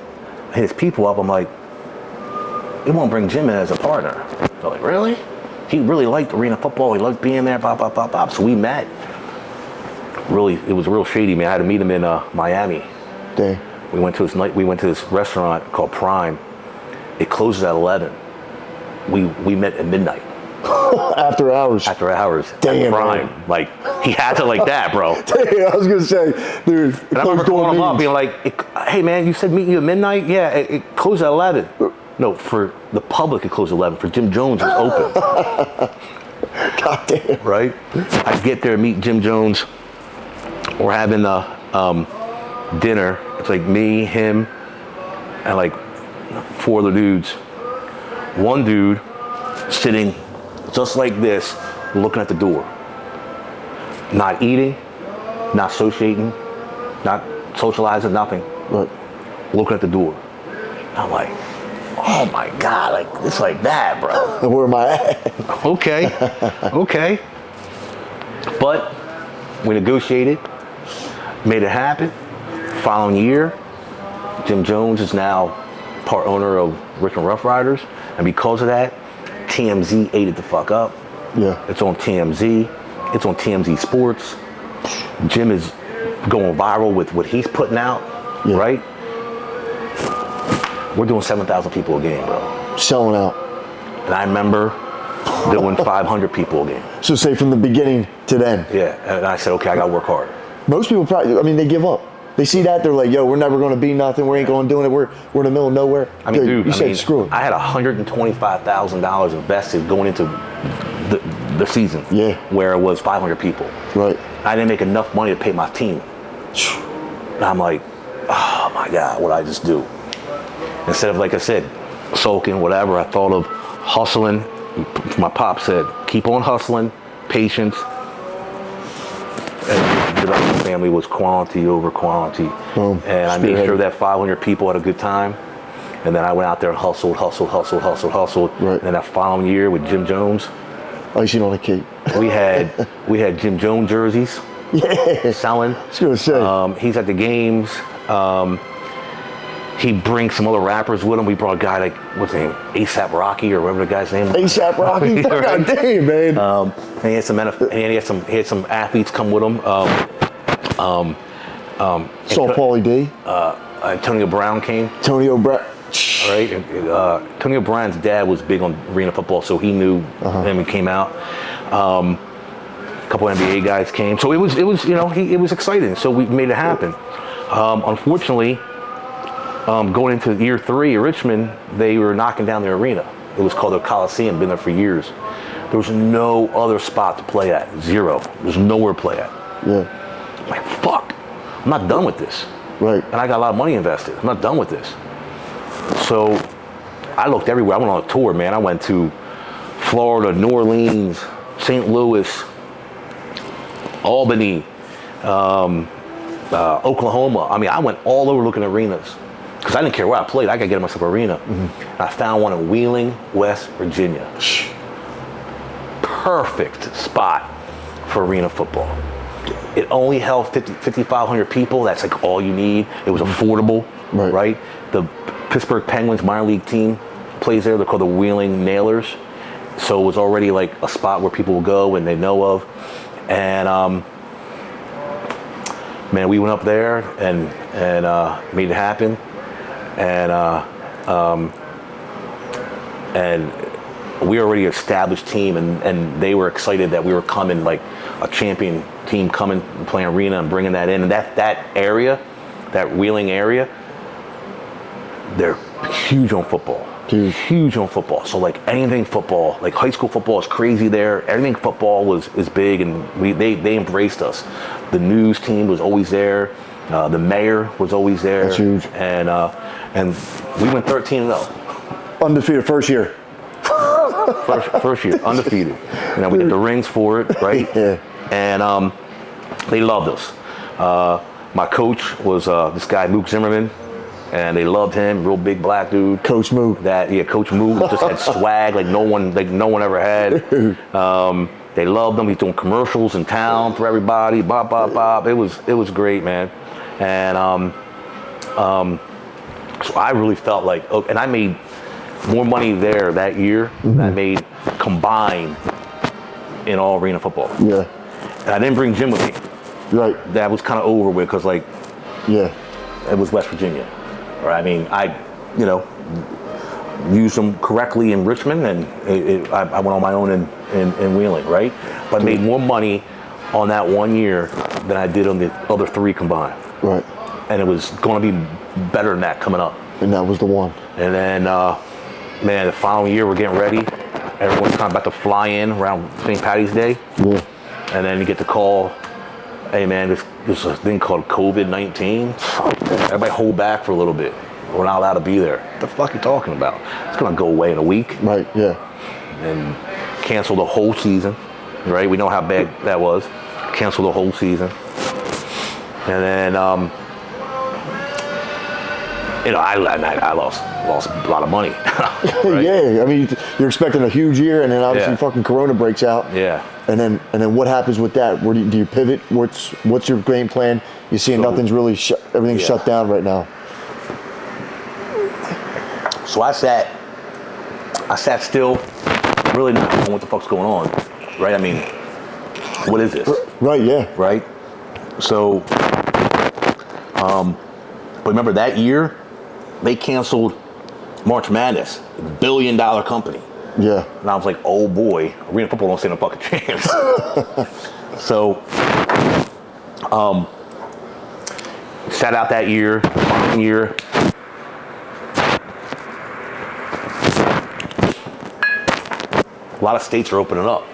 I hit his people up. I'm like, "You won't bring Jim in as a partner?" They're like, "Really?" He really liked arena football. He liked being there. Bop, bop, bop, bop. So we met. Really, it was real shady, man. I had to meet him in Miami. Dang. We went to this restaurant called Prime. It closes at 11. We met at midnight. After hours. After hours. Damn, Prime. man. Like, he had to like that, bro. Damn, I was going to say, dude. And I remember calling him up being like, hey, man, you said meet you at midnight? Yeah, it closed at 11. No, for the public, it closed at 11. For Jim Jones, it's open. God damn. Right? I get there, meet Jim Jones. We're having dinner. It's like me, him, and like 4 other dudes. One dude sitting just like this, looking at the door. Not eating, not associating, not socializing, nothing. Right. Looking at the door. I'm like, oh my God, like it's like that, bro. Where am I at? Okay. But we negotiated, made it happen. Following year, Jim Jones is now part owner of Richmond Rough Riders, and because of that, TMZ ate it the fuck up. Yeah. It's on TMZ. It's on TMZ Sports. Jim is going viral with what he's putting out, right? We're doing 7,000 people a game, bro. Selling out. And I remember doing 500 people a game. So say from the beginning to then. Yeah, and I said, okay, I gotta work hard. Most people probably, I mean, they give up. They see that, they're like, yo, we're never going to be nothing. We ain't going to do it. We're in the middle of nowhere. I mean, dude, you said screw it. I had $125,000 invested going into the season. Yeah. Where it was 500 people. Right. I didn't make enough money to pay my team. And I'm like, oh my God, what did I just do? Instead of, like I said, sulking, whatever, I thought of hustling. My pop said, keep on hustling, patience. And the development family was quality over quantity. Boom. And I made sure that 500 people had a good time. And then I went out there and hustled. Right. And then that following year with Jim Jones, icing on the cake. we had Jim Jones jerseys. Yeah. Selling. I was going to say. He's at the games. He brings some other rappers with him. We brought a guy like, what's his name? ASAP Rocky or whatever the guy's name. ASAP Rocky? Right? God damn, man. And he had some athletes come with him. Saw Paulie D. Antonio Brown came. Antonio Brown. Right? Antonio Brown's dad was big on arena football, so he knew him and came out. A couple NBA guys came. So it was it was exciting. So we made it happen. Unfortunately, going into year 3 at Richmond, they were knocking down the arena. It was called the Coliseum, been there for years. There was no other spot to play at, 0. There's nowhere to play at. Yeah. I'm like, fuck, I'm not done with this. Right. And I got a lot of money invested. I'm not done with this. So I looked everywhere. I went on a tour, man. I went to Florida, New Orleans, St. Louis, Albany, Oklahoma. I mean, I went all over looking at arenas because I didn't care where I played. I got to get myself an arena. Mm-hmm. I found one in Wheeling, West Virginia. Perfect spot for arena football. It only held 5,500 people. That's like all you need. It was affordable, right? The Pittsburgh Penguins minor league team plays there. They're called the Wheeling Nailers. So it was already like a spot where people will go and they know of. And man, we went up there and made it happen. And we already established team, and they were excited that we were coming, like a champion team coming and playing arena and bringing that in. And that area, that Wheeling area, they're huge on football. Huge on football. So like anything football, like high school football is crazy there. Everything football is big, and they embraced us. The news team was always there. The mayor was always there. That's huge. And we went 13-0. Undefeated first year. First year, undefeated. You know, we got the rings for it, right? Yeah. And they loved us. My coach was this guy, Mook Zimmerman, and they loved him. Real big black dude. Coach Mook. Coach Mook just had swag like no one ever had. They loved him. He's doing commercials in town for everybody. Bop bop bop. It was great, man. And so I really felt like, and I made more money there that year than I made combined in all arena football. Yeah. And I didn't bring Jim with me. Right. That was kind of over with because, like, yeah, it was West Virginia. Or I mean, used them correctly in Richmond, and I went on my own in Wheeling, right? But I made more money on that 1 year than I did on the other 3 combined. Right. And it was going to be better than that coming up. And that was the one. And then, man, the following year we're getting ready. Everyone's kind of about to fly in around St. Patty's Day. Yeah. And then you get the call, hey man, there's a thing called COVID-19. Everybody hold back for a little bit. We're not allowed to be there. What the fuck are you talking about? It's going to go away in a week. Right, yeah. And cancel the whole season, right? We know how bad that was. Cancel the whole season. And then, I lost a lot of money. Right? Yeah, I mean, you're expecting a huge year, and then obviously fucking Corona breaks out. Yeah. And then what happens with that? Where do you pivot? What's your game plan? You see, nothing's really everything's shut down right now. So I sat still, really not knowing what the fuck's going on, right? I mean, what is this? Right, yeah. Right? So, but remember that year, they canceled March Madness, $1 billion company. Yeah. And I was like, oh boy, Arena football don't stand a fucking chance. So, sat out that year, following year. A lot of states are opening up.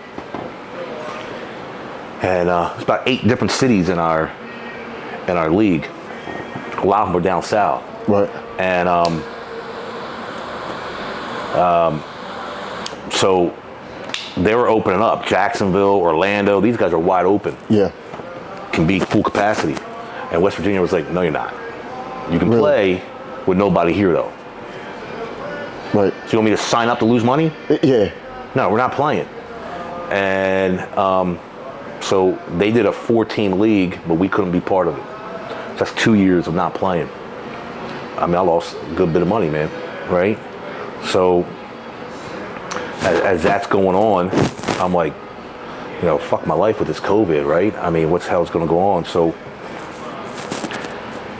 And there's about 8 different cities in our league. A lot of them are down south. Right. And so they were opening up. Jacksonville, Orlando, these guys are wide open. Yeah. Can be full capacity. And West Virginia was like, no, you're not. You can Really? play with nobody here, though. Right. So you want me to sign up to lose money? Yeah. No, we're not playing. And so they did a 4-team league, but we couldn't be part of it. So that's 2 years of not playing. I mean, I lost a good bit of money, man, right? So as that's going on, I'm like, fuck my life with this COVID, right? I mean, what's the hell's going to go on? So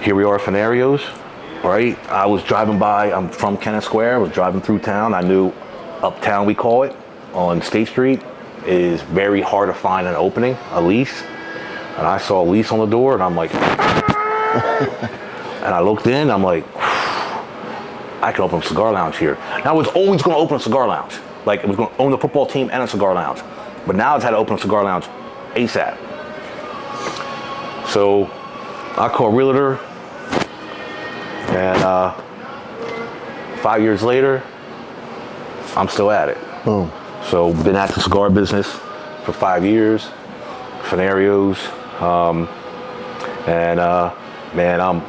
here we are at Fornario's, right? I was driving by, I'm from Kennett Square, I was driving through town. I knew uptown, we call it, on State Street, is very hard to find an opening, a lease. And I saw a lease on the door, and I'm like, and I looked in, I'm like, I can open a cigar lounge here. And I was always going to open a cigar lounge. Like, it was going to own the football team and a cigar lounge. But now it's had to open a cigar lounge ASAP. So I call a realtor, and 5 years later, I'm still at it. Boom. So been at the cigar business for 5 years, Fornario's, man, I'm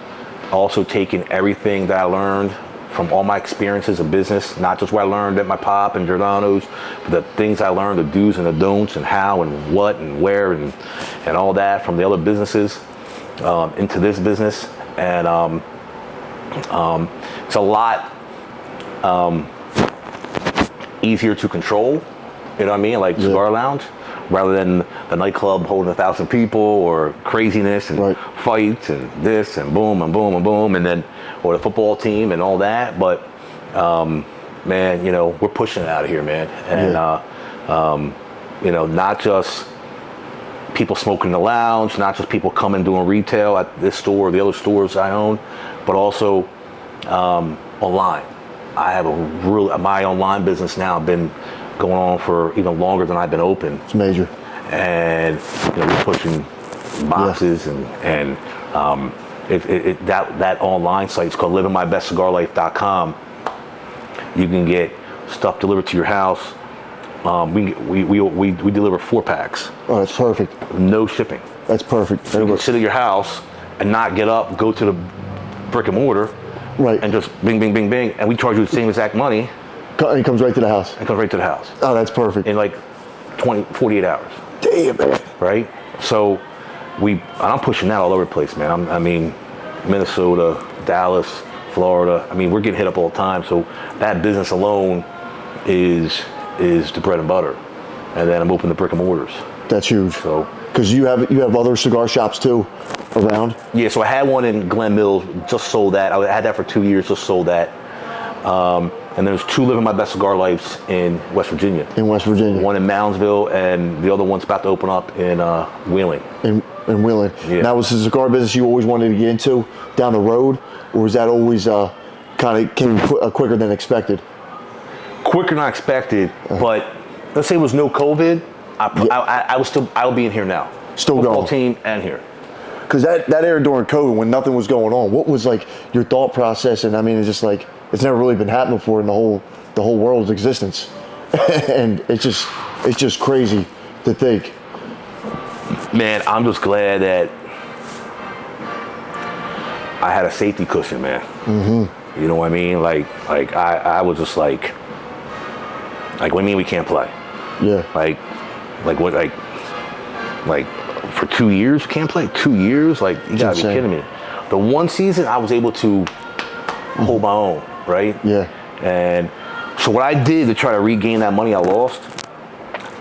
also taking everything that I learned from all my experiences in business, not just what I learned at my pop and Giordano's, but the things I learned, the do's and the don'ts, and how and what and where and all that from the other businesses into this business. And it's a lot easier to control, you know what I mean? Like Cigar Lounge, rather than the nightclub holding 1,000 people or craziness and fights and this and boom and boom and boom, and then, or the football team and all that. But, man, we're pushing it out of here, man. And, not just people smoking in the lounge, not just people coming doing retail at this store or the other stores I own, but also online. I have my online business now been going on for even longer than I've been open. It's major. And we're pushing boxes and that online site is called livingmybestcigarlife.com. You can get stuff delivered to your house. We deliver 4-packs. Oh, that's perfect. No shipping. That's perfect. So you can sit at your house and not get up, go to the brick and mortar, right, and just bing, bing, bing, bing, and we charge you the same exact money. And it comes right to the house. It comes right to the house. Oh, that's perfect. In like 48 hours. Damn, man. Right? So I'm pushing that all over the place, man. I mean, Minnesota, Dallas, Florida. I mean, we're getting hit up all the time. So that business alone is the bread and butter. And then I'm opening the brick and mortars. That's huge. So, because you have other cigar shops too around? Yeah, so I had one in Glen Mills, just sold that. I had that for 2 years, just sold that. And there's 2 living my best cigar lives in West Virginia. In West Virginia. One in Moundsville, and the other one's about to open up in Wheeling. In Wheeling. Yeah. Now, was the cigar business you always wanted to get into down the road, or was that always kind of came quicker than expected? Quicker than I expected, but let's say it was no COVID, I would be in here now. Still Football going. team and here. Because that era during COVID, when nothing was going on, what was like your thought process? And I mean, it's just like it's never really been happening before in the whole world's existence, and it's just crazy to think. Man, I'm just glad that I had a safety cushion, man. Mm-hmm. You know what I mean? Like I was just like, what do you mean we can't play? Yeah. Like for 2 years you can't play? 2 years? Like, you gotta be kidding me. The one season I was able to hold my own, right? Yeah. And so what I did to try to regain that money I lost,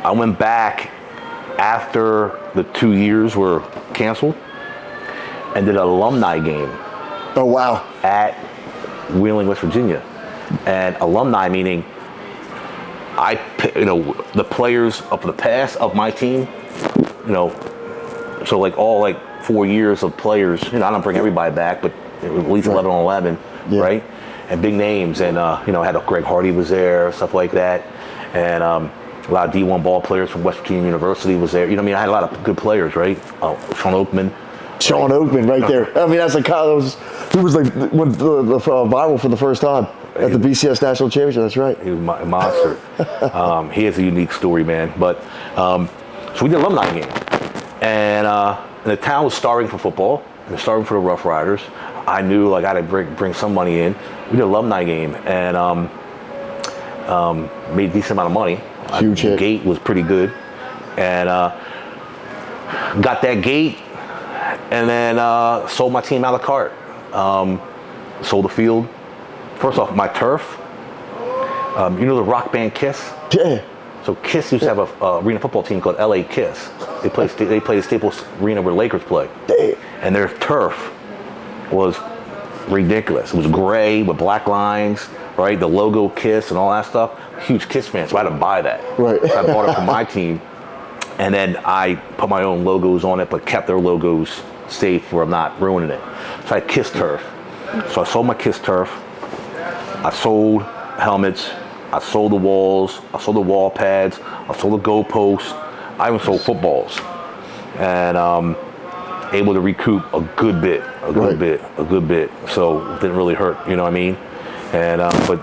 I went back after the 2 years were canceled and did an alumni game. Oh, wow. At Wheeling, West Virginia. And alumni meaning the players of the past of my team, so like all like 4 years of players, I don't bring everybody back, but at least 11 on 11, yeah. right? And big names, and I had Greg Hardy was there, stuff like that, and a lot of D1 ball players from West Virginia University was there. I had a lot of good players, right? Sean Oakman. Sean Oakman, right there. I mean, that's like he was like viral for the first time at the BCS National Championship. That's right. He was a monster. He has a unique story, man. But so we did an alumni game, and the town was starving for football. They're starving for the Rough Riders. I knew like I had to bring some money in. We did an alumni game and made a decent amount of money. Huge hit. The gate was pretty good, and got that gate, and then sold my team a la carte. Sold the field. First off, my turf. The rock band Kiss? Yeah. So Kiss used to have a arena football team called LA Kiss. They play the Staples Arena where the Lakers play. Damn. And their turf was ridiculous. It was gray with black lines, right? The logo Kiss and all that stuff. Huge Kiss fan, so I had to buy that. Right. So I bought it for my team. And then I put my own logos on it, but kept their logos safe where I'm not ruining it. So I had Kiss turf. So I sold my Kiss turf. I sold helmets. I sold the walls. I sold the wall pads. I sold the goalposts. I even sold footballs. And able to recoup a good bit. So it didn't really hurt, you know what I mean? And but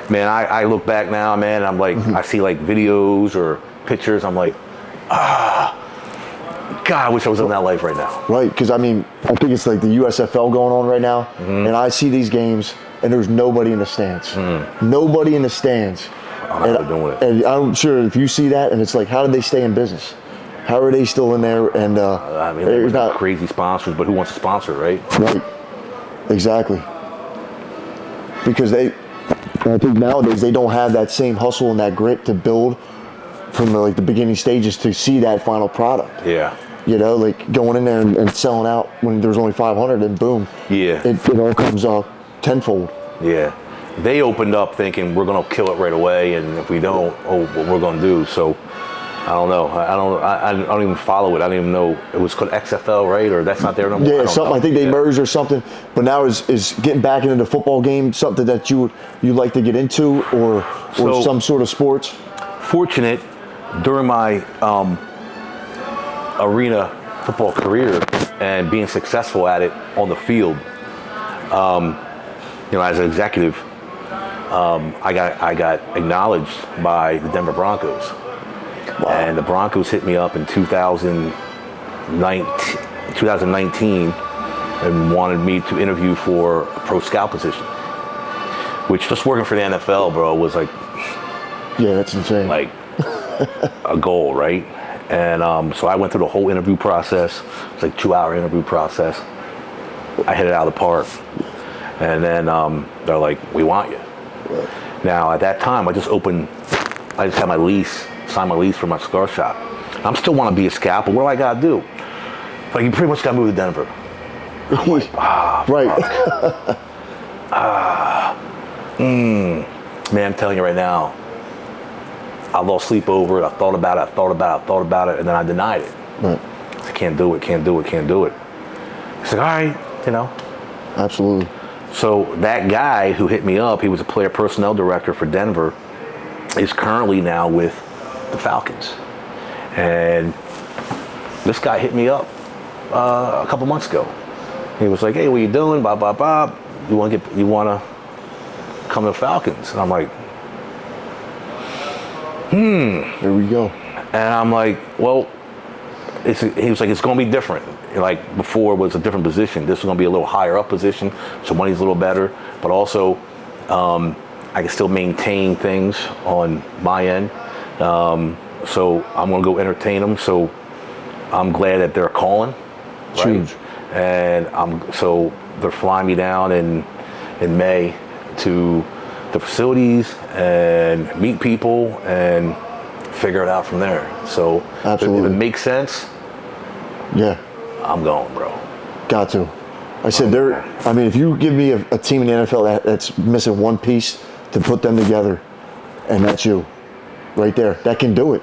man, I look back now, man, and I'm like, I see like videos or pictures. I'm like, God, I wish I was in that life right now. Right, because I mean, I think it's like the USFL going on right now, and I see these games, and there's nobody in the stands. Nobody in the stands. I don't know how they're doing it. And I'm sure if you see that, and it's like, how did they stay in business? How are they still in there? And I mean, they're not crazy sponsors, but who wants to sponsor, right? Right, exactly. Because I think nowadays they don't have that same hustle and that grit to build from the beginning stages to see that final product. Yeah. Like going in there and selling out when there's only 500 and boom. Yeah. It all comes tenfold. Yeah. They opened up thinking we're going to kill it right away, and if we don't, what we're going to do. So I don't know. I don't even follow it. I don't even know. It was called XFL, right? Or that's not there no more? Yeah, something. I think they merged or something. But now is getting back into the football game something that you like to get into, or some sort of sports? Fortunate during my arena football career and being successful at it on the field. As an executive, I got acknowledged by the Denver Broncos. Wow. And the Broncos hit me up in 2019 and wanted me to interview for a pro scout position, which just working for the NFL, bro, was like, yeah, that's insane. Like a goal, right? And so I went through the whole interview process. It was like 2-hour interview process. I hit it out of the park. And then they're like, we want you. Right. Now, at that time, I just had my lease, signed my lease for my cigar shop. I still want to be a scout, but what do I got to do? Like, you pretty much got to move to Denver. I'm like, right. Man, I'm telling you right now, I lost sleep over it. I thought about it, and then I denied it. Right. I said, can't do it. He's like, all right, Absolutely. So that guy who hit me up, he was a player personnel director for Denver, is currently now with the Falcons. And this guy hit me up a couple months ago. He was like, hey, what you doing? Blah, blah, blah. You want to come to the Falcons? And I'm like, Here we go. And I'm like, well, he was like, it's going to be different. Like before was a different position. This is going to be a little higher up position, so money's a little better. But also, I can still maintain things on my end. So I'm going to go entertain them. So I'm glad that they're calling. It's right? huge. And so they're flying me down in May to the facilities and meet people and figure it out from there. So Absolutely. if it makes sense, Yeah. I'm going, bro. Got to. I said if you give me a team in the NFL that's missing one piece to put them together, and that's you, right there, that can do it.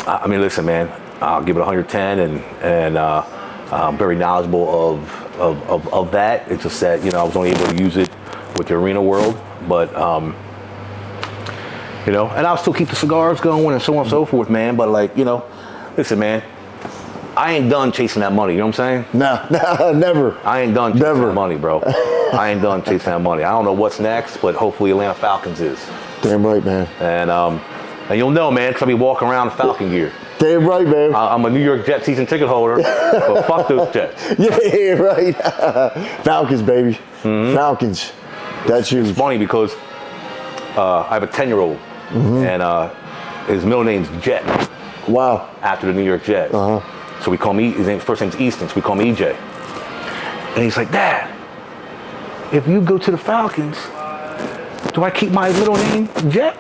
I mean, listen, man, I'll give it 110, and I'm very knowledgeable of that. It's just that, I was only able to use it with the arena world, but and I'll still keep the cigars going and so on and so forth, man. But listen, man, I ain't done chasing that money. You know what I'm saying? No, never. I ain't done chasing that money, bro. I ain't done chasing that money. I don't know what's next, but hopefully Atlanta Falcons is. Damn right, man. And you'll know, man, because I'll be walking around in Falcon gear. Damn right, man. I'm a New York Jets season ticket holder, but fuck those Jets. Yeah, right. Falcons, baby. Mm-hmm. Falcons. That's huge. It's funny because I have a 10-year-old, and his middle name's Jet. Wow. After the New York Jets. Uh-huh. So we call me, his first name's Easton, so we call me EJ. And he's like, Dad, if you go to the Falcons, do I keep my middle name Jet?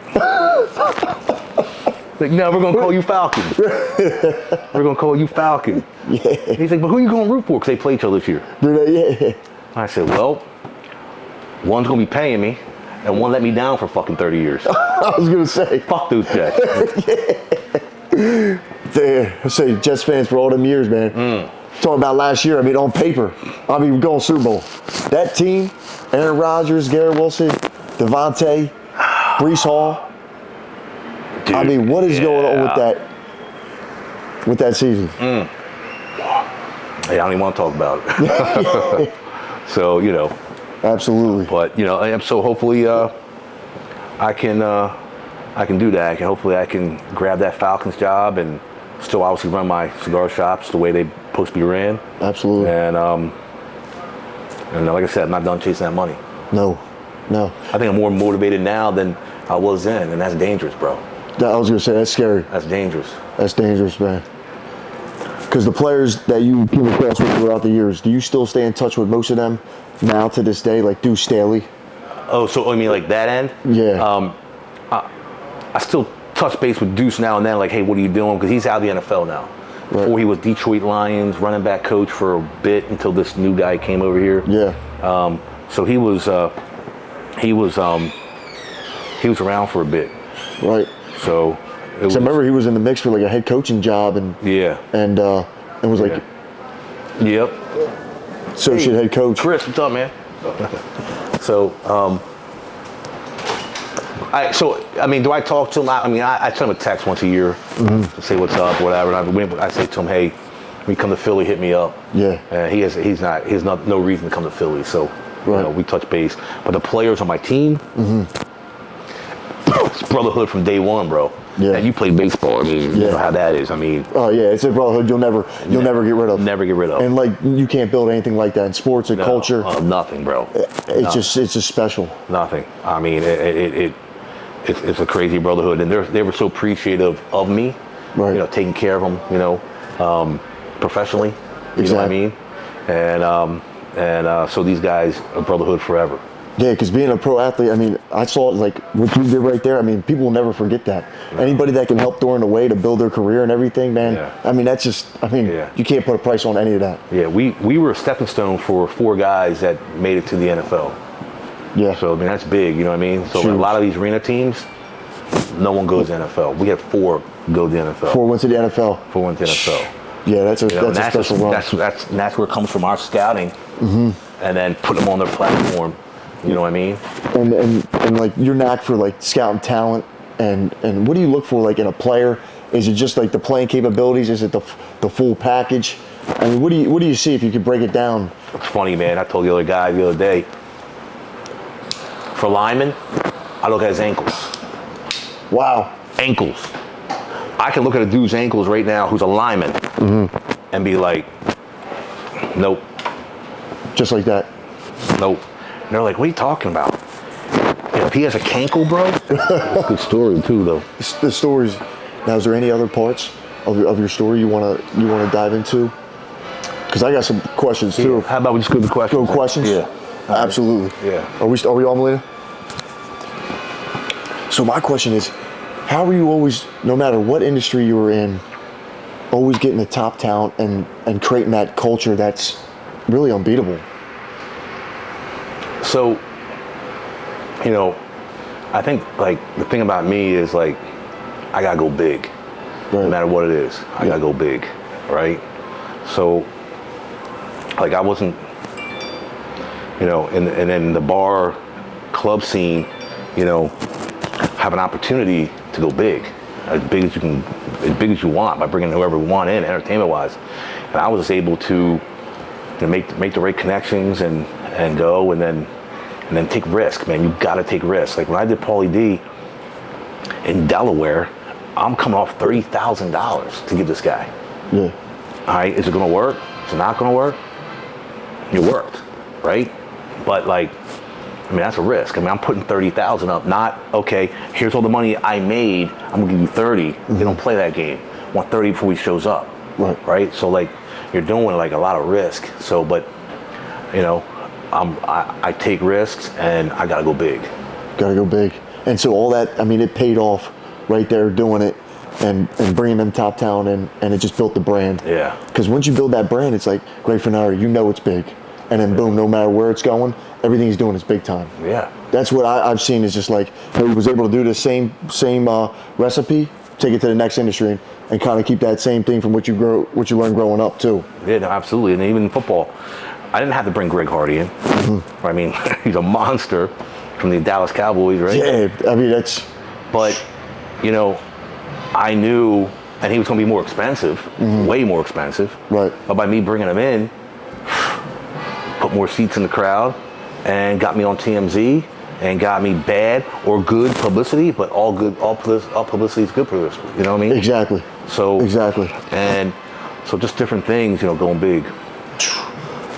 Like, no, we're going to call you Falcon. We're going to call you Falcon. Yeah. He's like, but who are you going to root for? Because they play each other this year. Yeah. I said, well, one's going to be paying me, and one let me down for fucking 30 years. I was going to say. Fuck those Jets. Yeah. I say Jets fans for all them years, man. Talking about last year, on paper, we're going Super Bowl. That team, Aaron Rodgers, Garrett Wilson, Devontae, Breece Hall. Dude, what is going on with that season? Hey, I don't even want to talk about it. So, Absolutely. But, so hopefully I can do that. Hopefully I can grab that Falcons job and still obviously run my cigar shops the way they supposed to be ran. Absolutely. And like I said, I'm not done chasing that money. No. I think I'm more motivated now than I was then, and that's dangerous, bro. I was going to say, that's scary. That's dangerous. That's dangerous, man. Because the players that you came across with throughout the years, do you still stay in touch with most of them now to this day, like Deuce Staley? Oh, so I mean like that end? Yeah. I still touch base with Deuce now and then, like, hey, what are you doing? Because he's out of the NFL now. Right. Before he was Detroit Lions running back coach for a bit until this new guy came over here. Yeah. So he was around for a bit. Right. So I remember he was in the mix for like a head coaching job and was like yep. Associate head coach. Chris, what's up, man? So do I talk to him? I send him a text once a year to say what's up, whatever. And I say to him, hey, when you come to Philly, hit me up. Yeah. He has no reason to come to Philly, so we touch base. But the players on my team, it's brotherhood from day one, bro. Yeah. And you play baseball. You know how that is. Oh yeah, it's a brotherhood you'll never get rid of. Never get rid of. And like you can't build anything like that in sports and culture. Nothing, bro. It's just special. Nothing. It's a crazy brotherhood, and they were so appreciative of me. Right. Taking care of them. Professionally. You know what I mean? And so these guys are brotherhood forever. Yeah, because being a pro athlete, I saw like what you did right there. People will never forget that. Yeah. Anybody that can help during the way to build their career and everything, man. Yeah. That's just, you can't put a price on any of that. Yeah, we were a stepping stone for 4 guys that made it to the NFL. Yeah. So I mean that's big. You know what I mean? So Huge. a lot of these arena teams, no one goes to the NFL. We had 4 go to the NFL. 4 went to the NFL. 4 went to the NFL. Yeah, that's a special run. That's where it comes from our scouting, and then put them on their platform. You know what I mean? And like your knack for like scouting talent, and what do you look for like in a player? Is it just like the playing capabilities? Is it the full package? I mean, what do you see if you could break it down? It's funny, man. I told the other guy the other day. For linemen, I look at his ankles. Wow. Ankles. I can look at a dude's ankles right now who's a lineman and be like, nope. Just like that. Nope. And they're like, what are you talking about? You know, if he has a cankle, bro, it's a good story too, though. The stories. Now, is there any other parts of your story you wanna dive into? Because I got some questions too. How about we just go to the questions? Go questions? Yeah. Absolutely. Yeah. Are we on, Melina? So my question is, how are you always, no matter what industry you were in, always getting the top talent and creating that culture that's really unbeatable? So, you know, I think like the thing about me is like, I gotta go big, no matter what it is. I gotta go big, right? So, like I wasn't, you know, and then the bar club scene, you know, have an opportunity to go big as you want by bringing whoever we want in entertainment wise, and I was just able to, you know, make the right connections and go and then take risk, man. You got to take risks. Like when I did Paulie D in Delaware, I'm coming off $30,000 to give this guy. Yeah. All right, is it gonna work? Is it not gonna work? It worked, right? But like, I mean, that's a risk. I mean, I'm putting 30,000 up, not, okay, here's all the money I made, I'm gonna give you 30. They don't play that game. I want 30 before he shows up, right? So like, you're doing like a lot of risk. So, but, you know, I take risks and I gotta go big. Gotta go big. And so all that, I mean, it paid off right there doing it and bringing them top talent in, and it just built the brand. Yeah. Because once you build that brand, it's like, Gregg Fornario, you know it's big. And then boom, no matter where it's going, everything he's doing is big time. Yeah. That's what I've seen is just like, he was able to do the same recipe, take it to the next industry, and kind of keep that same thing from what you learned growing up too. Yeah, no, absolutely. And even in football, I didn't have to bring Greg Hardy in. I mean, he's a monster from the Dallas Cowboys, right? Yeah, I mean, that's... But, you know, I knew, and he was going to be more expensive, way more expensive. Right. But by me bringing him in, put more seats in the crowd, and got me on TMZ, and got me bad or good publicity, but all publicity is good publicity. You know what I mean? Exactly. So exactly. And so just different things, you know, going big.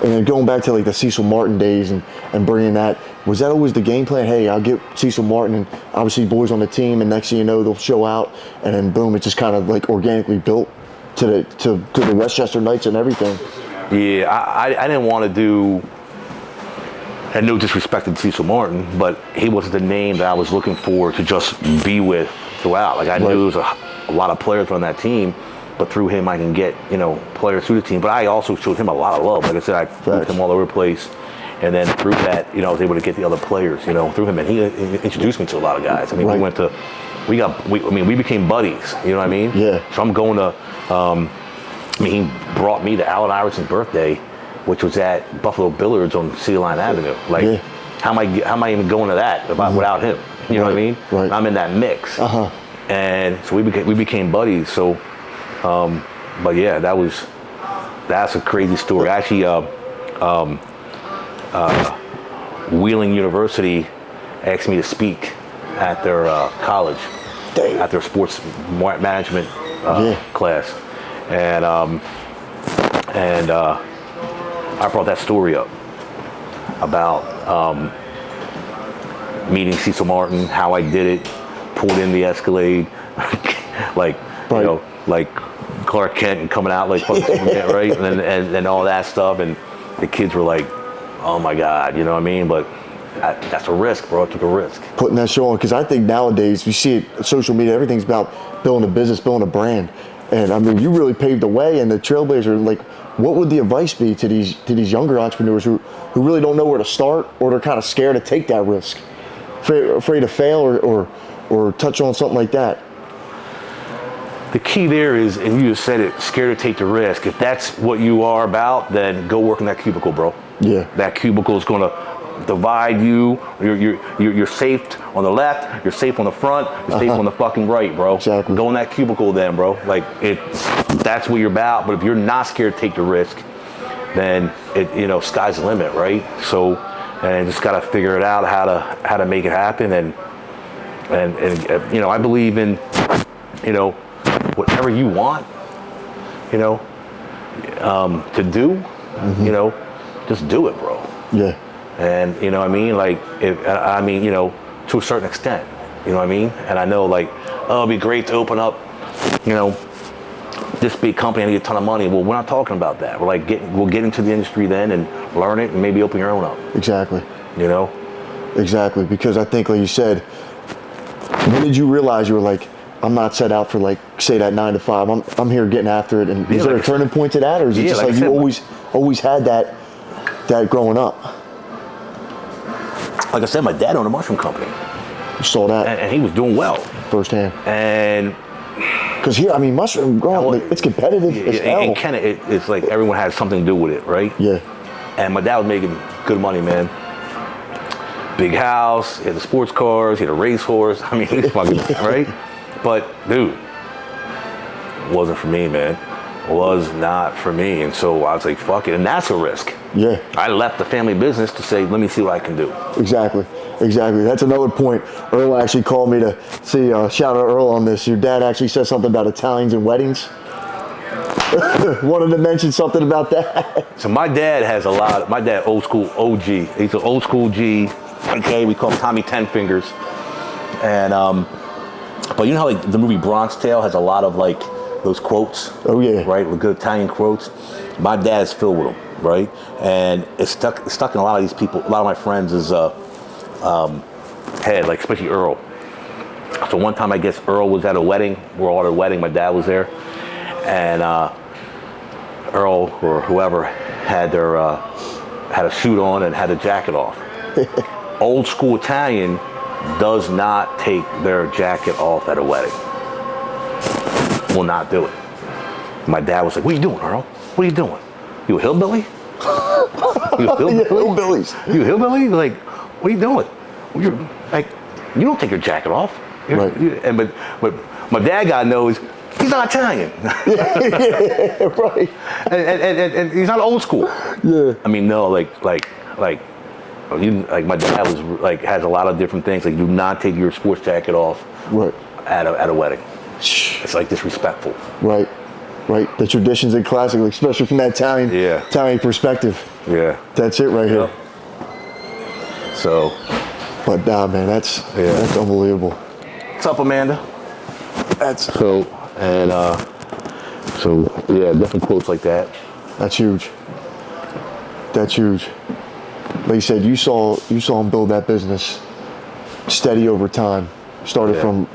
And then going back to like the Cecil Martin days and bringing that, was that always the game plan? Hey, I'll get Cecil Martin and obviously boys on the team, and next thing you know, they'll show out, and then boom, it just kind of like organically built to the Westchester Knights and everything. Yeah, I didn't want to do, and no disrespect to Cecil Martin, but he wasn't the name that I was looking for to just be with throughout. Like I knew there was a lot of players on that team, but through him I can get, you know, players through the team. But I also showed him a lot of love. Like I said, I moved him all over the place, and then through that, you know, I was able to get the other players, you know, through him, and he introduced me to a lot of guys. I mean, we became buddies. You know what I mean? Yeah. So I'm going to. I mean, he brought me to Allen Iverson's birthday, which was at Buffalo Billiards on Cedar Line Avenue. Like, how am I even going to that without him? You know what I mean? Right. And I'm in that mix. And so we became buddies. So, but yeah, that's a crazy story. Actually, Wheeling University asked me to speak at their college, at their sports management class. And I brought that story up about meeting Cecil Martin, how I did it, pulled in the Escalade, like you know, like Clark Kent and coming out like fucking Superman, right? And all that stuff, and the kids were like, "Oh my God," you know what I mean? But that's a risk, bro. I took a risk. Putting that show on, because I think nowadays we see it, social media, everything's about building a business, building a brand. And I mean, you really paved the way, and the Trailblazer, like what would the advice be to these younger entrepreneurs who really don't know where to start, or they're kind of scared to take that risk, afraid to fail or touch on something like that? The key there is, and you just said it, scared to take the risk. If that's what you are about, then go work in that cubicle, bro. Yeah. That cubicle is going to divide you. You're safe on the left. You're safe on the front. You're safe on the fucking right, bro. Exactly. Go in that cubicle then, bro. Like, that's what you're about. But if you're not scared to take the risk, then sky's the limit, right? So, and just got to figure it out how to make it happen. And I believe in, whatever you want, to do, just do it, bro. Yeah. And to a certain extent, and I know it'd be great to open up, this big company and get a ton of money. Well, we're not talking about that. We're we'll get into the industry then and learn it and maybe open your own up. Exactly. Exactly, because I think, like you said, when did you realize you were like, I'm not set out for say that 9 to 5. I'm here getting after it. And is there a turning point to that, or is it just you always had that growing up? Like I said, my dad owned a mushroom company. You saw that, and he was doing well firsthand. And because here, mushroom growing, it's competitive as hell. And Kennett, it's like everyone has something to do with it, right? Yeah. And my dad was making good money, man. Big house, he had the sports cars, he had a racehorse. He's fucking right. But dude, it wasn't for me, man. Was not for me. And so I was like, fuck it. And that's a risk. Yeah. I left the family business to say, let me see what I can do. Exactly. That's another point. Earl actually called me to see, shout out Earl on this. Your dad actually said something about Italians and weddings. Wanted to mention something about that. So my dad old school OG. He's an old school G. Okay, we call him Tommy Ten Fingers. And, but you know how the movie Bronx Tale has a lot of those quotes? Oh yeah. Right, with good Italian quotes. My dad is filled with them, right? And it's stuck in a lot of these people, a lot of my friends' head, especially Earl. So one time I guess Earl was at a wedding. We're all at a wedding, my dad was there. And Earl or whoever had a suit on and had a jacket off. Old school Italian does not take their jacket off at a wedding. Will not do it. My dad was like, what are you doing, Earl? What are you doing? You a hillbilly? You a hillbilly? Hillbillies. You a hillbilly? What are you doing? You don't take your jacket off. Right. But my dad guy knows he's not Italian. Yeah, right. And he's not old school. Yeah. No, my dad was has a lot of different things. Do not take your sports jacket off. Right. At a wedding. It's disrespectful. Right. The traditions and classic, especially from that Italian perspective. Yeah. That's it right here. So. But nah, man, that's unbelievable. What's up, Amanda? That's different quotes like that. That's huge. Like you said, you saw him build that business steady over time. Started from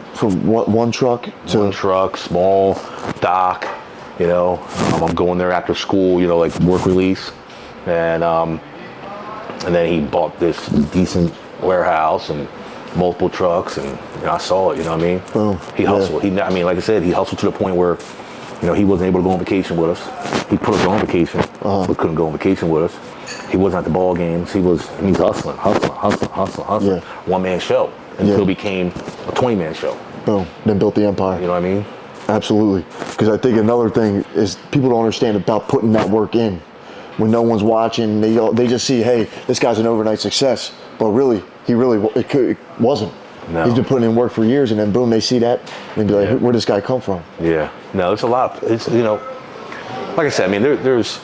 one truck to one truck, small dock. I'm going there after school. Work release, and then he bought this decent warehouse and multiple trucks, and I saw it. Boom. He hustled. Yeah. Like I said, he hustled to the point where he wasn't able to go on vacation with us. He put us on vacation, but couldn't go on vacation with us. He wasn't at the ball games. He's hustling. Yeah. One man show until it became a 20-man show. Boom. Then built the empire. You know what I mean? Absolutely. Because I think another thing is people don't understand about putting that work in. When no one's watching, they just see, hey, this guy's an overnight success. But really, it wasn't. No. He's been putting in work for years, and then boom, they see that, and be like, where'd this guy come from? Yeah. No, it's a lot. It's like I said, there's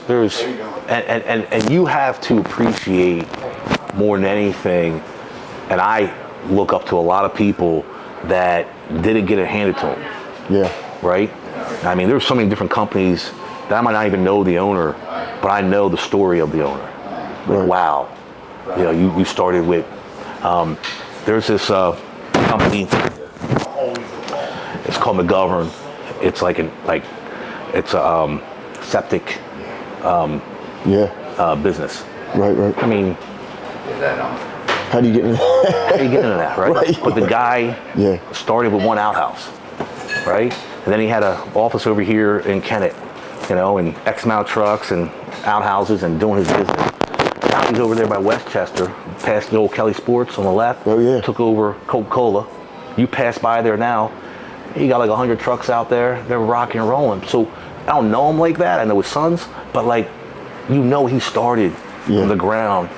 and you have to appreciate more than anything. And I look up to a lot of people that didn't get it handed to them. Yeah. Right? There's so many different companies that I might not even know the owner, but I know the story of the owner. Right. Wow. You started with, there's this company, it's called McGovern. It's it's a septic business. Right. I mean, How do you get in? how do you get into that, right? Right. But the guy Yeah. started with one outhouse, right? And then he had an office over here in Kennett, and X amount of trucks and outhouses and doing his business. Now he's over there by Westchester, past the old Kelly Sports on the left. Oh, yeah. Took over Coca-Cola. You pass by there now, he got like 100 trucks out there. They're rocking and rolling. So I don't know him like that. I know his sons, but like, he started from the ground,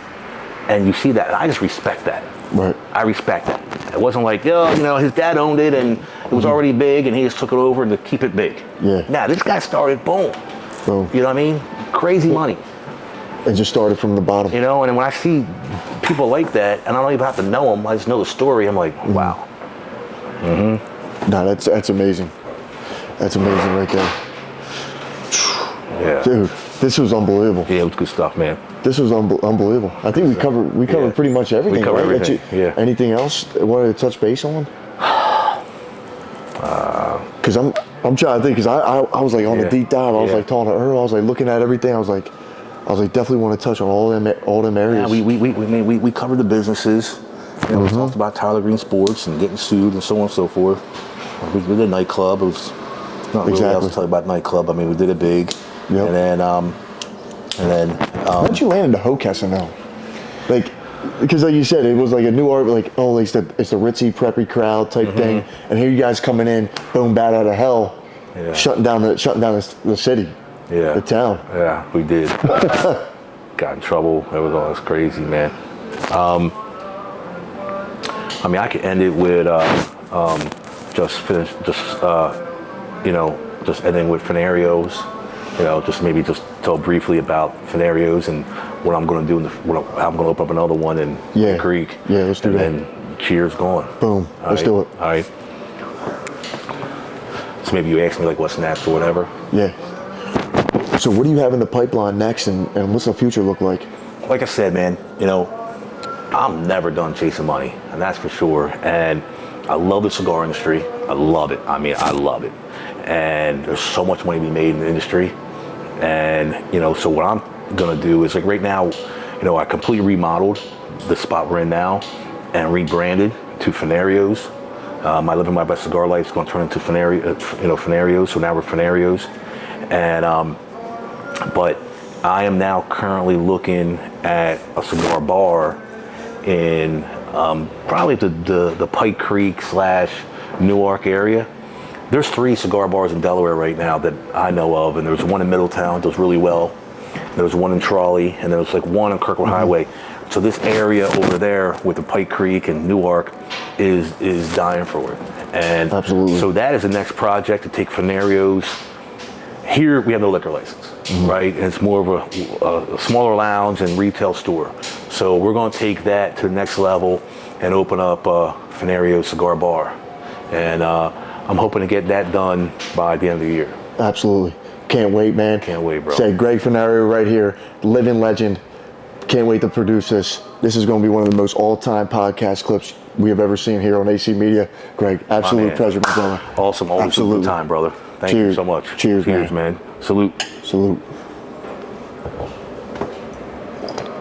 and you see that. And I just respect that. Right. I respect that. It wasn't like, his dad owned it and it was already big and he just took it over to keep it big. Yeah. Now this guy started, boom. Boom. You know what I mean? Crazy money. And just started from the bottom. And then when I see people like that, and I don't even have to know them, I just know the story, I'm like, wow. Mm-hmm. No, that's amazing. That's amazing right there. Yeah. Dude, this was unbelievable. Yeah, it was good stuff, man. This was unbelievable. I think we covered pretty much everything. We covered right? everything, yeah. Anything else that you wanted to touch base on? Because I'm trying to think. Because I was like on a deep dive. I was like talking to Earl. I was like looking at everything. I was like definitely want to touch on all them areas. Yeah, we covered the businesses. We talked about Tyler Green Sports and getting sued and so on and so forth. We did a nightclub. It was not really else to tell you about nightclub. I mean, we did it big. Yep. And then how'd you land into Hokessen now? Like, because like you said, it was like a new art, like it's the ritzy preppy crowd type thing, and here you guys coming in, boom, bat out of hell, shutting down the city, the town. Yeah, we did. Got in trouble. It was crazy, man. I mean, I could end it with just ending with Fornario's. Just tell briefly about Fornario's and what I'm going to do. I'm going to open up another one in Creek. Yeah, let's do that. And cheers, going. Boom. Let's do it. All right. So maybe you ask me like what's next or whatever. Yeah. So what do you have in the pipeline next, and what's the future look like? Like I said, man, I'm never done chasing money, and that's for sure. And I love the cigar industry. I love it. I mean, I love it. And there's so much money to be made in the industry. And, so what I'm going to do is, like right now, I completely remodeled the spot we're in now and rebranded to Fornario's. My Living My Best Cigar Life is going to turn into Fornario's. So now we're Fornario's. And, but I am now currently looking at a cigar bar in probably the Pike Creek / Newark area. There's 3 cigar bars in Delaware right now that I know of, and there's one in Middletown that does really well. There's one in Trolley, and there's like one on Kirkwood Highway. So this area over there with the Pike Creek and Newark is dying for it. And absolutely. So that is the next project to take Fornario's. Here we have no liquor license, right? And it's more of a smaller lounge and retail store. So we're going to take that to the next level and open up a Fornario cigar bar. And I'm hoping to get that done by the end of the year. Absolutely. Can't wait, man. Can't wait, bro. Say Gregg Fornario right here, living legend. Can't wait to produce this. This is going to be one of the most all-time podcast clips we have ever seen here on AC Media. Gregg, absolute pleasure, my brother. Awesome. Always a good time, brother. Thank you so much. Cheers, man. Salute. Salute.